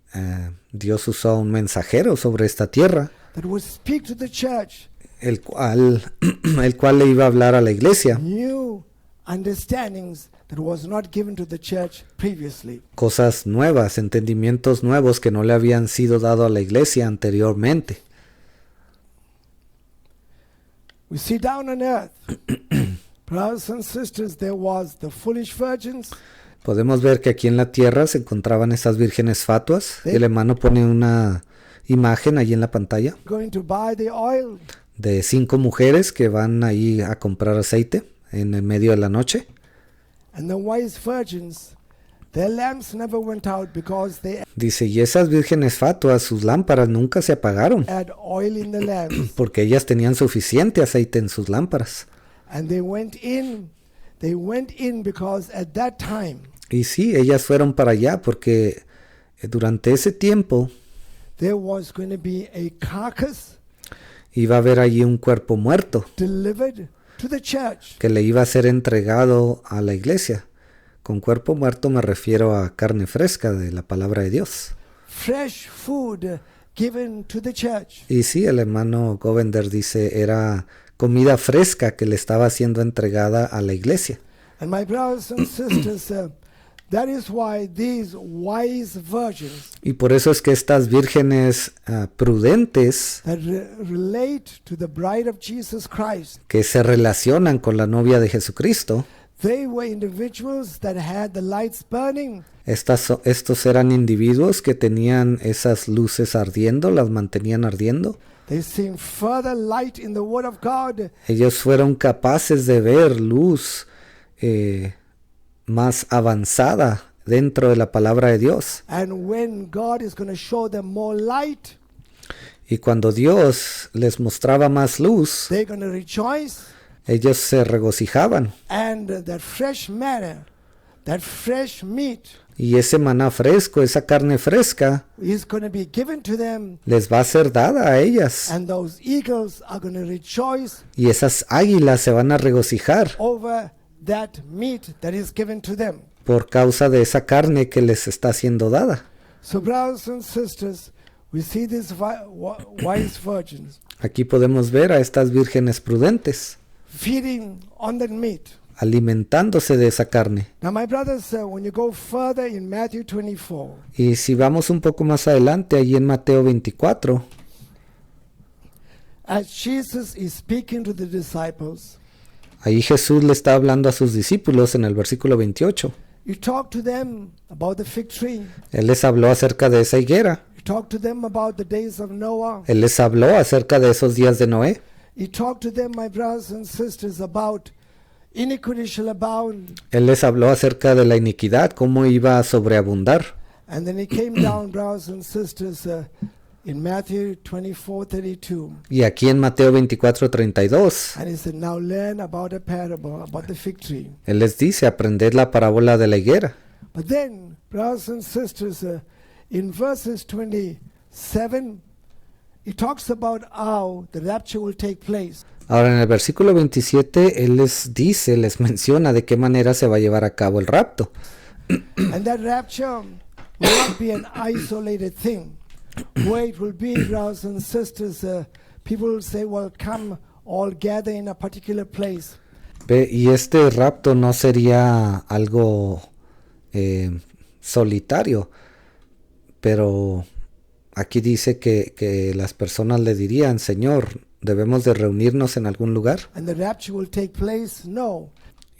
Dios usó a un mensajero sobre esta tierra, that would speak to the church el cual le iba a hablar a la iglesia new understandings that was not given to the church previously. cosas nuevas, entendimientos nuevos que no le habían sido dado a la iglesia anteriormente. We see down on earth, brothers and sisters, there was the foolish virgins. Podemos ver que aquí en la tierra se encontraban esas vírgenes fatuas. Sí. El hermano pone una imagen ahí en la pantalla Going to buy the oil, de 5 mujeres que van ahí a comprar aceite en el medio de la noche. and the wise virgins, their lamps never went out because they Dice, y esas vírgenes fatuas, sus lámparas nunca se apagaron, had oil in the lamps. porque ellas tenían suficiente aceite en sus lámparas. And they went in because at that time Y sí, ellas fueron para allá porque durante ese tiempo there was going to be a carcass iba a haber allí un cuerpo muerto delivered to the church. que le iba a ser entregado a la iglesia. Con cuerpo muerto me refiero a carne fresca de la palabra de Dios. Fresh food given to the church. Y sí, el hermano Govender dice, era comida fresca que le estaba siendo entregada a la iglesia. And my brothers and sisters, that is why these wise virgins Y por eso es que estas vírgenes prudentes that relate to the bride of Jesus Christ, que se relacionan con la novia de Jesucristo, they were individuals that had the lights burning. estos eran individuos que tenían esas luces ardiendo, las mantenían ardiendo. They seen further light in the Word of God. Ellos fueron capaces de ver luz más avanzada dentro de la palabra de Dios. And when God is going to show them more light, Y cuando Dios les mostraba más luz, they're going to rejoice. ellos se regocijaban. And that fresh manna, that fresh meat Y ese maná fresco, esa carne fresca, is going to be given to them. les va a ser dada a ellas. And those eagles are going to rejoice Y esas águilas se van a regocijar over that meat that is given to them. por causa de esa carne que les está siendo dada. So, brothers and sisters, we see these wise virgins Aquí podemos ver a estas vírgenes prudentes feeding on that meat. alimentándose de esa carne. Now, my brothers, when you go further in Matthew 24, Y si vamos un poco más adelante, allí en Mateo 24, as Jesus is speaking to the disciples, ahí Jesús le está hablando a sus discípulos en el versículo 28. you talk to them about the fig tree. Él les habló acerca de esa higuera. You talk to them about the days of Noah. Él les habló acerca de esos días de Noé. You talk to them, my brothers and sisters, about iniquity shall abound, Él les habló acerca de la iniquidad, cómo iba a sobreabundar. And then he came down, brothers and sisters, in Matthew 24:32. Y aquí en Mateo 24:32, And he said, now learn about a parable, about the fig tree. Él les dice, aprended la parábola de la higuera. But then, brothers and sisters, in verses 27, he talks about how the rapture will take place. Ahora en el versículo 27, Él les dice, les menciona de qué manera se va a llevar a cabo el rapto. And that rapture will not be an isolated thing, where it will be, brothers and sisters, people will say, well, come all gather in a particular place. Ve, y este rapto no sería algo solitario, pero aquí dice que las personas le dirían, Señor, ¿debemos de reunirnos en algún lugar? And the rapture will take place? No.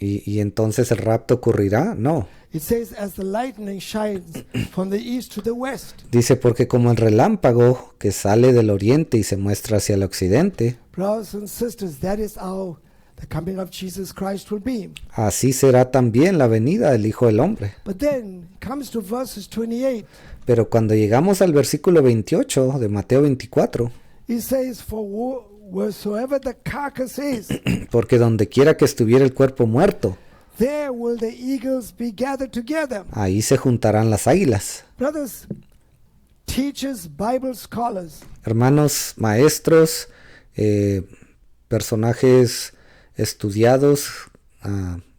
Y entonces el rapto ocurrirá? No. It says, as the lightning shines from the east to the west. Dice, porque como el relámpago que sale del oriente y se muestra hacia el occidente, Brothers and sisters, that is how the coming of Jesus Christ will be. así será también la venida del Hijo del Hombre. But then it comes to verses 28. Pero cuando llegamos al versículo 28 de Mateo 24, He says, for wheresoever the carcass is, porque donde quiera que estuviera el cuerpo muerto, there will the eagles be gathered together. ahí se juntarán las águilas. Brothers, teachers, Bible scholars, Hermanos, maestros, personajes estudiados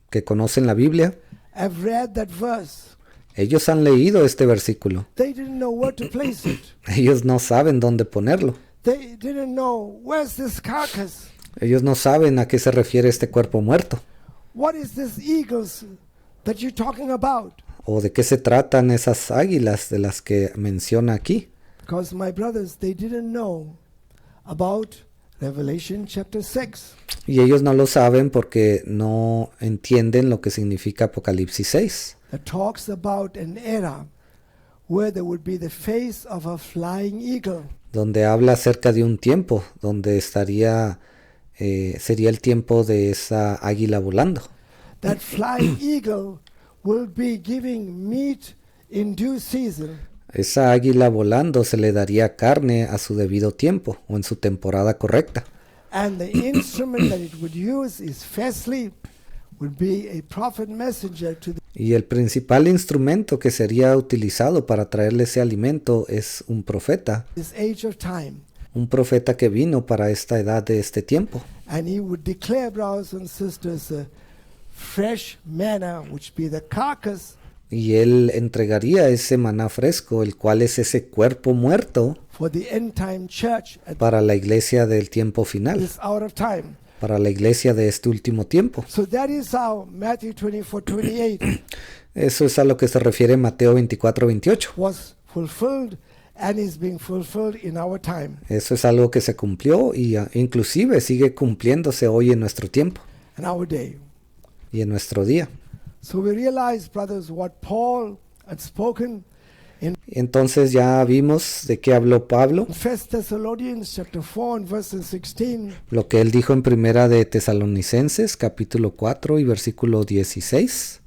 que conocen la Biblia, have read that verse. ellos han leído este versículo. They didn't know where to place it. Ellos no saben dónde ponerlo. They didn't know, where's this carcass? Ellos no saben a qué se refiere este cuerpo muerto. What is this eagles that you're talking about? O de qué se tratan esas águilas de las que menciona aquí. Because my brothers, they didn't know about Revelation chapter 6. Y ellos no lo saben porque no entienden lo que significa Apocalipsis 6. That talks about an era where there would be the face of a flying eagle. Donde habla acerca de un tiempo, donde sería el tiempo de esa águila volando. That flying eagle will be giving meat in due season. Esa águila volando se le daría carne a su debido tiempo o en su temporada correcta. And the instrument that it would use is firstly would be a prophet messenger to the Y el principal instrumento que sería utilizado para traerle ese alimento es un profeta. this age of time. Un profeta que vino para esta edad de este tiempo. And he would declare, brothers and sisters, fresh manna, which be the carcass, Y él entregaría ese maná fresco, el cual es ese cuerpo muerto for the end time church at para la iglesia del tiempo final, this hour of time. para la iglesia de este último tiempo. So that is how Matthew 24:28 Eso es a lo que se refiere Mateo 24:28. was fulfilled and is being fulfilled in our time. Eso es algo que se cumplió y inclusive sigue cumpliéndose hoy en nuestro tiempo In our day. y en nuestro día. So we realize, brothers, what Paul had spoken in Entonces ya vimos de qué habló Pablo, 1 Thessalonians chapter 4 and verses 16. lo que él dijo en Primera de Tesalonicenses capítulo 4 y versículo 16.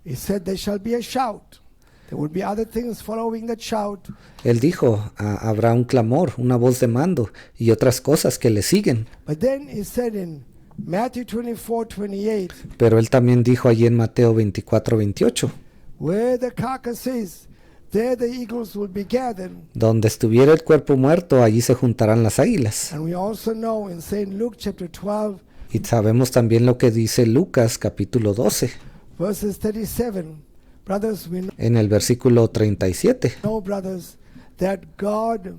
He said, there shall be a shout. There will be other things following that shout. Él dijo, habrá un clamor, una voz de mando y otras cosas que le siguen. But then he said in Matthew 24:28, Pero él también dijo allí en Mateo 24:28, where the carcass is, there the eagles will be gathered. donde estuviera el cuerpo muerto, allí se juntarán las águilas. And we also know in St. Luke chapter 12, Y sabemos también lo que dice Lucas capítulo 12, verses 37. Brothers, we en el versículo 37. know, brothers, that God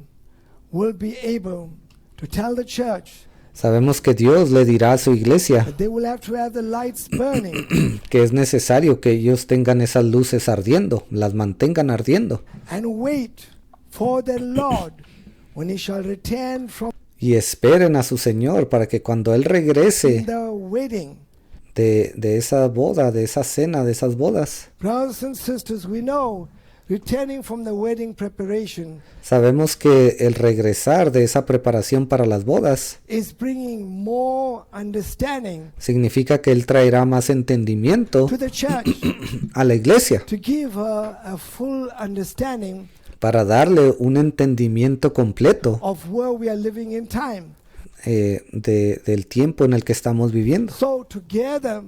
will be able to tell the church Sabemos que Dios le dirá a su iglesia that they will have to have the lights burning que es necesario que ellos tengan esas luces ardiendo, las mantengan ardiendo and wait for the Lord when he shall return from y esperen a su Señor para que cuando Él regrese the wedding. de esa boda, de esa cena, de esas bodas. Brothers and sisters, we know returning from the wedding preparation Sabemos que el regresar de esa preparación para las bodas is bringing more understanding significa que Él traerá más entendimiento to the church a la iglesia to give her a full understanding para darle un entendimiento completo of where we are living in time. del tiempo en el que estamos viviendo. So together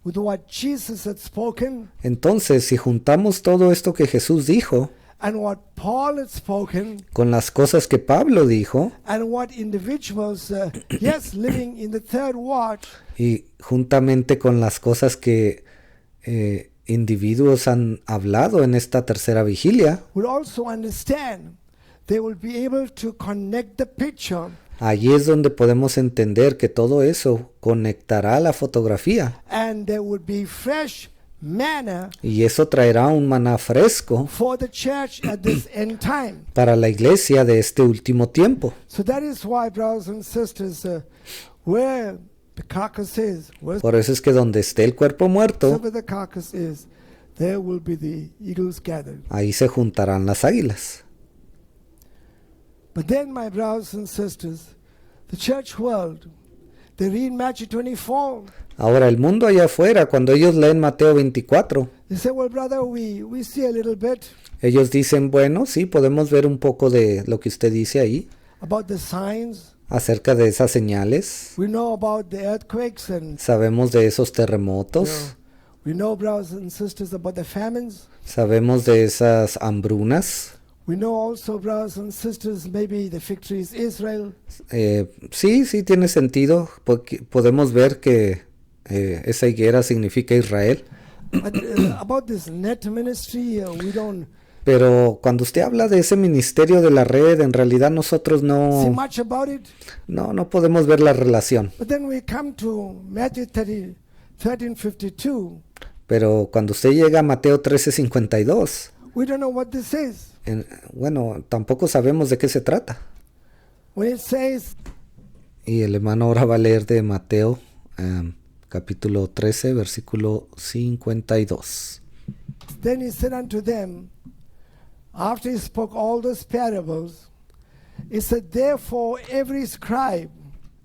with what Jesus had spoken Entonces, si juntamos todo esto que Jesús dijo and what Paul had spoken con las cosas que Pablo dijo and what individuals, yes, living in the third watch, y juntamente con las cosas que individuos han hablado en esta tercera vigilia, will also understand, they will be able to connect the picture allí es donde podemos entender que todo eso conectará la fotografía and there would be fresh manna y eso traerá un maná fresco for the church at this end time. para la iglesia de este último tiempo. So that is why, brothers and sisters, where the carcass is, Por eso es que donde esté el cuerpo muerto, wherever the carcass is, there will be the eagles gathered. ahí se juntarán las águilas. But then, my brothers and sisters, the church world, they read Matthew 24. Ahora, el mundo allá afuera, cuando ellos leen Mateo 24, They say, well, brother, we see a little bit ellos dicen, bueno, sí, podemos ver un poco de lo que usted dice ahí, about the signs. acerca de esas señales. We know about the earthquakes and Sabemos de esos you terremotos, know, we know, brothers and sisters, about the famines. sabemos de esas hambrunas. We know also, brothers and sisters, maybe the victory is Israel. Sí, sí tiene sentido, porque podemos ver que esa higuera significa Israel. But about this net ministry, we don't Pero cuando usted habla de ese ministerio de la red, en realidad nosotros see no much about it. podemos ver la relación. But then we come to Matthew 13:52. Pero cuando usted llega a Mateo 13:52, We don't know what this is. bueno, tampoco sabemos de qué se trata. When it says, Y el hermano ahora va a leer de Mateo capítulo 13, versículo 52. then he said unto them, after he spoke all those parables, he said, therefore every scribe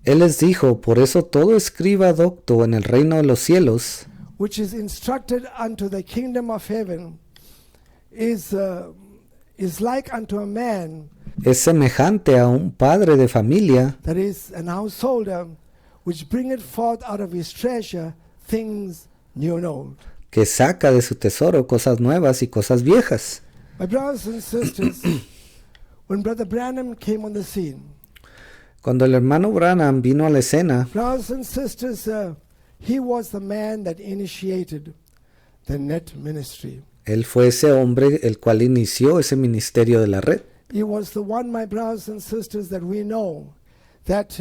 Él les dijo, por eso todo escriba docto en el reino de los cielos which is instructed unto the kingdom of heaven is like unto a man es semejante a un padre de familia that is an householder, which bringeth forth out of his treasure things new and old. que saca de su tesoro cosas nuevas y cosas viejas. My brothers and sisters, when Brother Branham came on the scene, Cuando el hermano Branham vino a la escena, brothers and sisters, he was the man that initiated the net ministry. él fue ese hombre el cual inició ese ministerio de la red. He was the one, my brothers and sisters, that we know that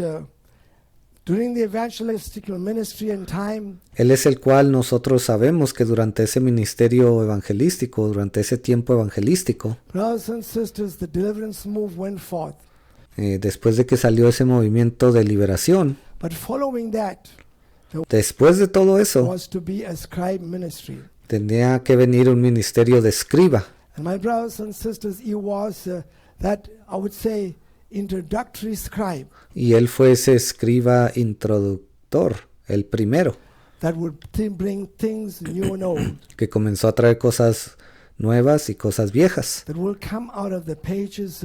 during the evangelistical ministry and time, Él es el cual nosotros sabemos que durante ese ministerio evangelístico, durante ese tiempo evangelístico, brothers and sisters, the deliverance move went forth. después de que salió ese movimiento de liberación, But following that, después de todo eso, was to be a scribe ministry. tenía que venir un ministerio de escriba. And my brothers and sisters, he was that, I would say, introductory scribe Y él fue ese escriba introductor, el primero, that would bring things new and old, que comenzó a traer cosas nuevas y cosas viejas, that will come out of the pages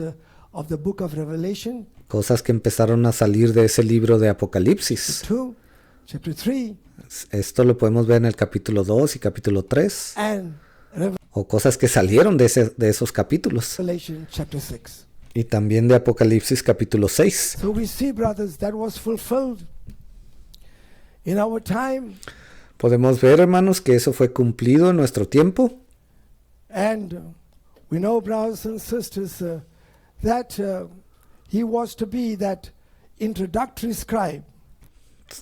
of the book of Revelation, cosas que empezaron a salir de ese libro de Apocalipsis. chapter 3, Esto lo podemos ver en el capítulo 2 y capítulo 3, and o cosas que salieron de esos capítulos, Revelation chapter 6. y también de Apocalipsis capítulo 6. So we see, brothers, that was fulfilled in our time, Podemos ver, hermanos, que eso fue cumplido en nuestro tiempo, and we know, brothers and sisters, that he was to be that introductory scribe.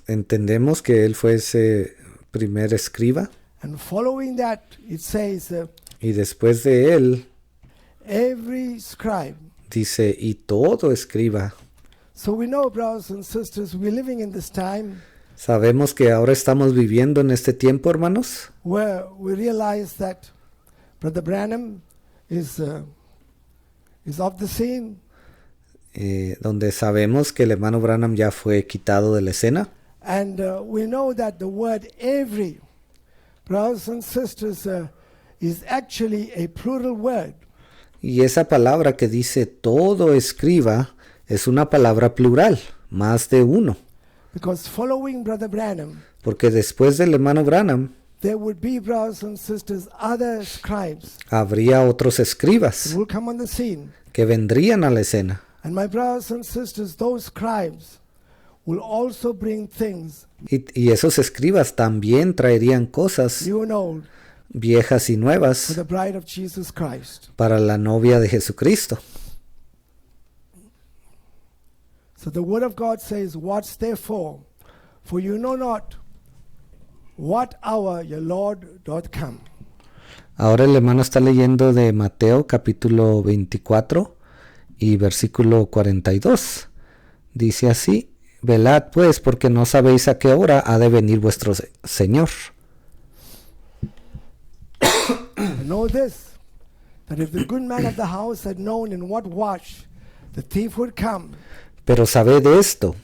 entendemos que él fue ese primer escriba, And following that, it says, y después de él every scribe. dice, y todo escriba. So we know, brothers and sisters, we're living in this time Sabemos que ahora estamos viviendo en este tiempo, hermanos, where we realize that Brother Branham is off the scene. Donde sabemos que el hermano Branham ya fue quitado de la escena. And we know that the word every, brothers and sisters, is actually a plural word. Y esa palabra que dice todo escriba es una palabra plural, más de uno. Because following Brother Branham, Porque después del hermano Branham there would be, brothers and sisters, other scribes habría otros who escribas will come on the scene. que vendrían a la escena. And my brothers and sisters, those scribes will also bring things Y esos escribas también traerían cosas new and old viejas y for nuevas the bride of Jesus Christ. para la novia de Jesucristo. So the word of God says, watch therefore, for you know not what hour your Lord doth come. Ahora el hermano está leyendo de Mateo capítulo 24 y versículo 42. Dice así: velad pues, porque no sabéis a qué hora ha de venir vuestro Señor. Know this, that if the good man of the house had known in what watch the thief would come, Pero sabed esto,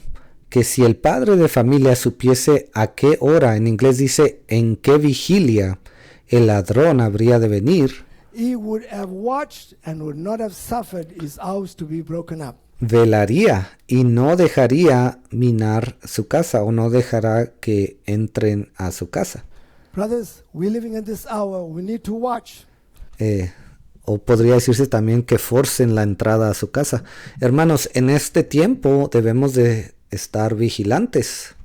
que si el padre de familia supiese a qué hora, en inglés dice en qué vigilia, el ladrón habría de venir, he would have watched and would not have suffered his house to be broken up. velaría y no dejaría minar su casa, o no dejará que entren a su casa. Brothers, we're living in this hour, we need to watch. O podría decirse también que forcen la entrada a su casa. Hermanos, en este tiempo debemos de estar vigilantes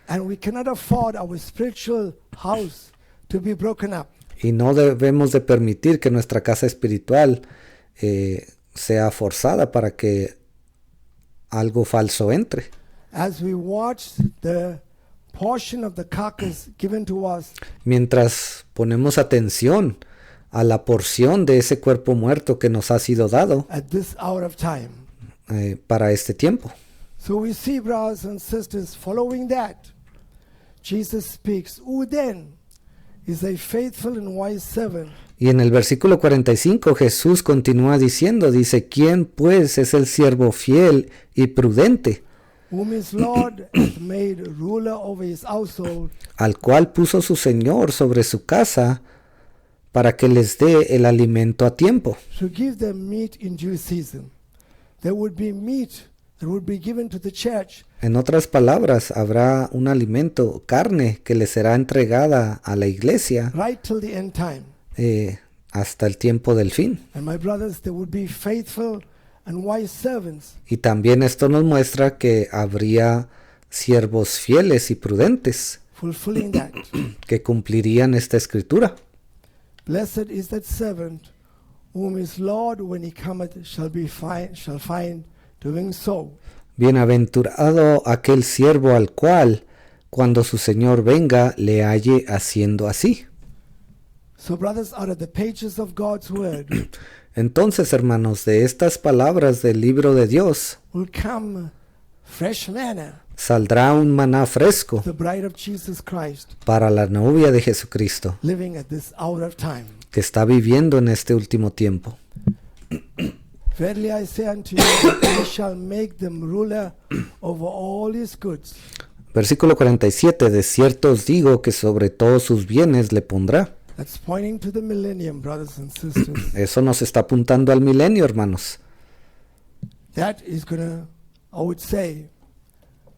And we cannot afford our spiritual house to be broken up. y no debemos de permitir que nuestra casa espiritual sea forzada para que algo falso entre. As we watch the portion of the carcass given to us, Mientras ponemos atención a la porción de ese cuerpo muerto que nos ha sido dado at this hour of time. para este tiempo. So we see, brothers and sisters, following that, Jesus speaks, who then is a faithful and wise servant, Y en el versículo 45 Jesús continúa diciendo, dice, ¿quién pues es el siervo fiel y prudente, whom his Lord hath made ruler over his household, al cual puso su Señor sobre su casa para que les dé el alimento a tiempo? to give them meat in due season? There would be meat that would be given to the church En otras palabras, habrá un alimento, carne, que le será entregada a la iglesia right till the end time. hasta el tiempo del fin. And my brothers, there would be faithful and wise servants Y también esto nos muestra que habría siervos fieles y prudentes fulfilling that. que cumplirían esta escritura. Blessed is that servant whom his Lord, when he cometh, shall find doing so. Bienaventurado aquel siervo al cual, cuando su Señor venga, le halle haciendo así. So, brothers, out of the pages of God's word Entonces, hermanos, de estas palabras del libro de Dios will come fresh manna, saldrá un maná fresco the bride of Jesus Christ, para la novia de Jesucristo, living at this hour of time. que está viviendo en este último tiempo. Verily I say unto you, that he shall make them ruler over all his goods. Versículo 47, de cierto os digo que sobre todos sus bienes le pondrá. That's pointing to the millennium, brothers and sisters. Eso nos está apuntando al milenio, hermanos. That is going to, I would say,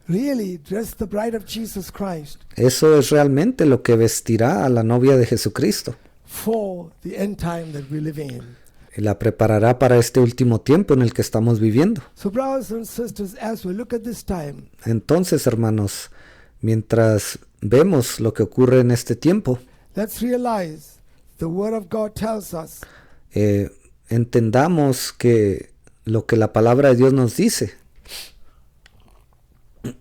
really dress the bride of Jesus Christ Eso es realmente lo que vestirá a la novia de Jesucristo. for the end time that we're living in. Y la preparará para este último tiempo en el que estamos viviendo. So, brothers and sisters, as we look at this time, Entonces, hermanos, mientras vemos lo que ocurre en este tiempo, let's realize the Word of God tells us entendamos que lo que la palabra de Dios nos dice, that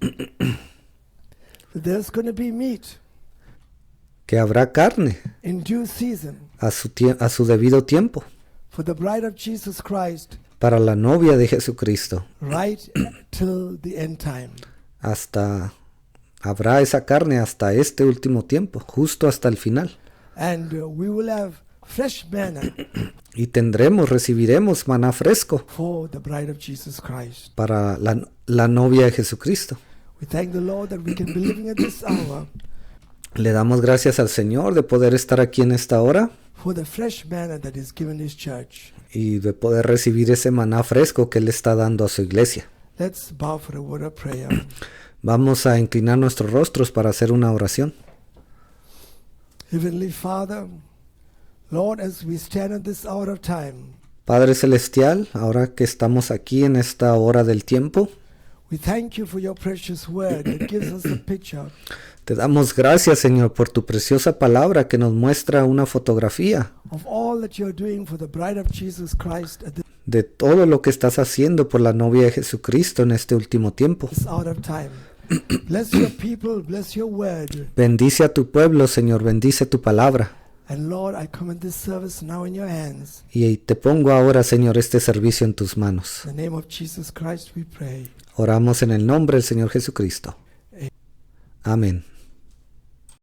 there's going to be meat que habrá carne in due season a su debido tiempo for the bride of Jesus Christ para la novia de Jesucristo. right till the end time. Habrá esa carne hasta este último tiempo, justo hasta el final. And we will have fresh manna Y recibiremos maná fresco for the bride of Jesus Christ. para la novia de Jesucristo. We thank the Lord that we can be living at this hour Le damos gracias al Señor de poder estar aquí en esta hora for the fresh manna that is given His church. y de poder recibir ese maná fresco que Él está dando a su iglesia. Let's bow for a word of prayer. Vamos a inclinar nuestros rostros para hacer una oración. Heavenly Father, Lord, as we stand at this hour of time, Padre Celestial, ahora que estamos aquí en esta hora del tiempo, we thank you for your precious word that gives us a picture te damos gracias, Señor, por tu preciosa palabra que nos muestra una fotografía of all that you're doing for the bride of Jesus Christ at de todo lo que estás haciendo por la novia de Jesucristo en este último tiempo. this hour of time. Bless your people, bless your word. Bendice a tu pueblo, Señor, bendice tu palabra. And Lord, I commend this service now in your hands. Y te pongo ahora, Señor, este servicio en tus manos. In the name of Jesus Christ we pray. Oramos en el nombre del Señor Jesucristo. Amén.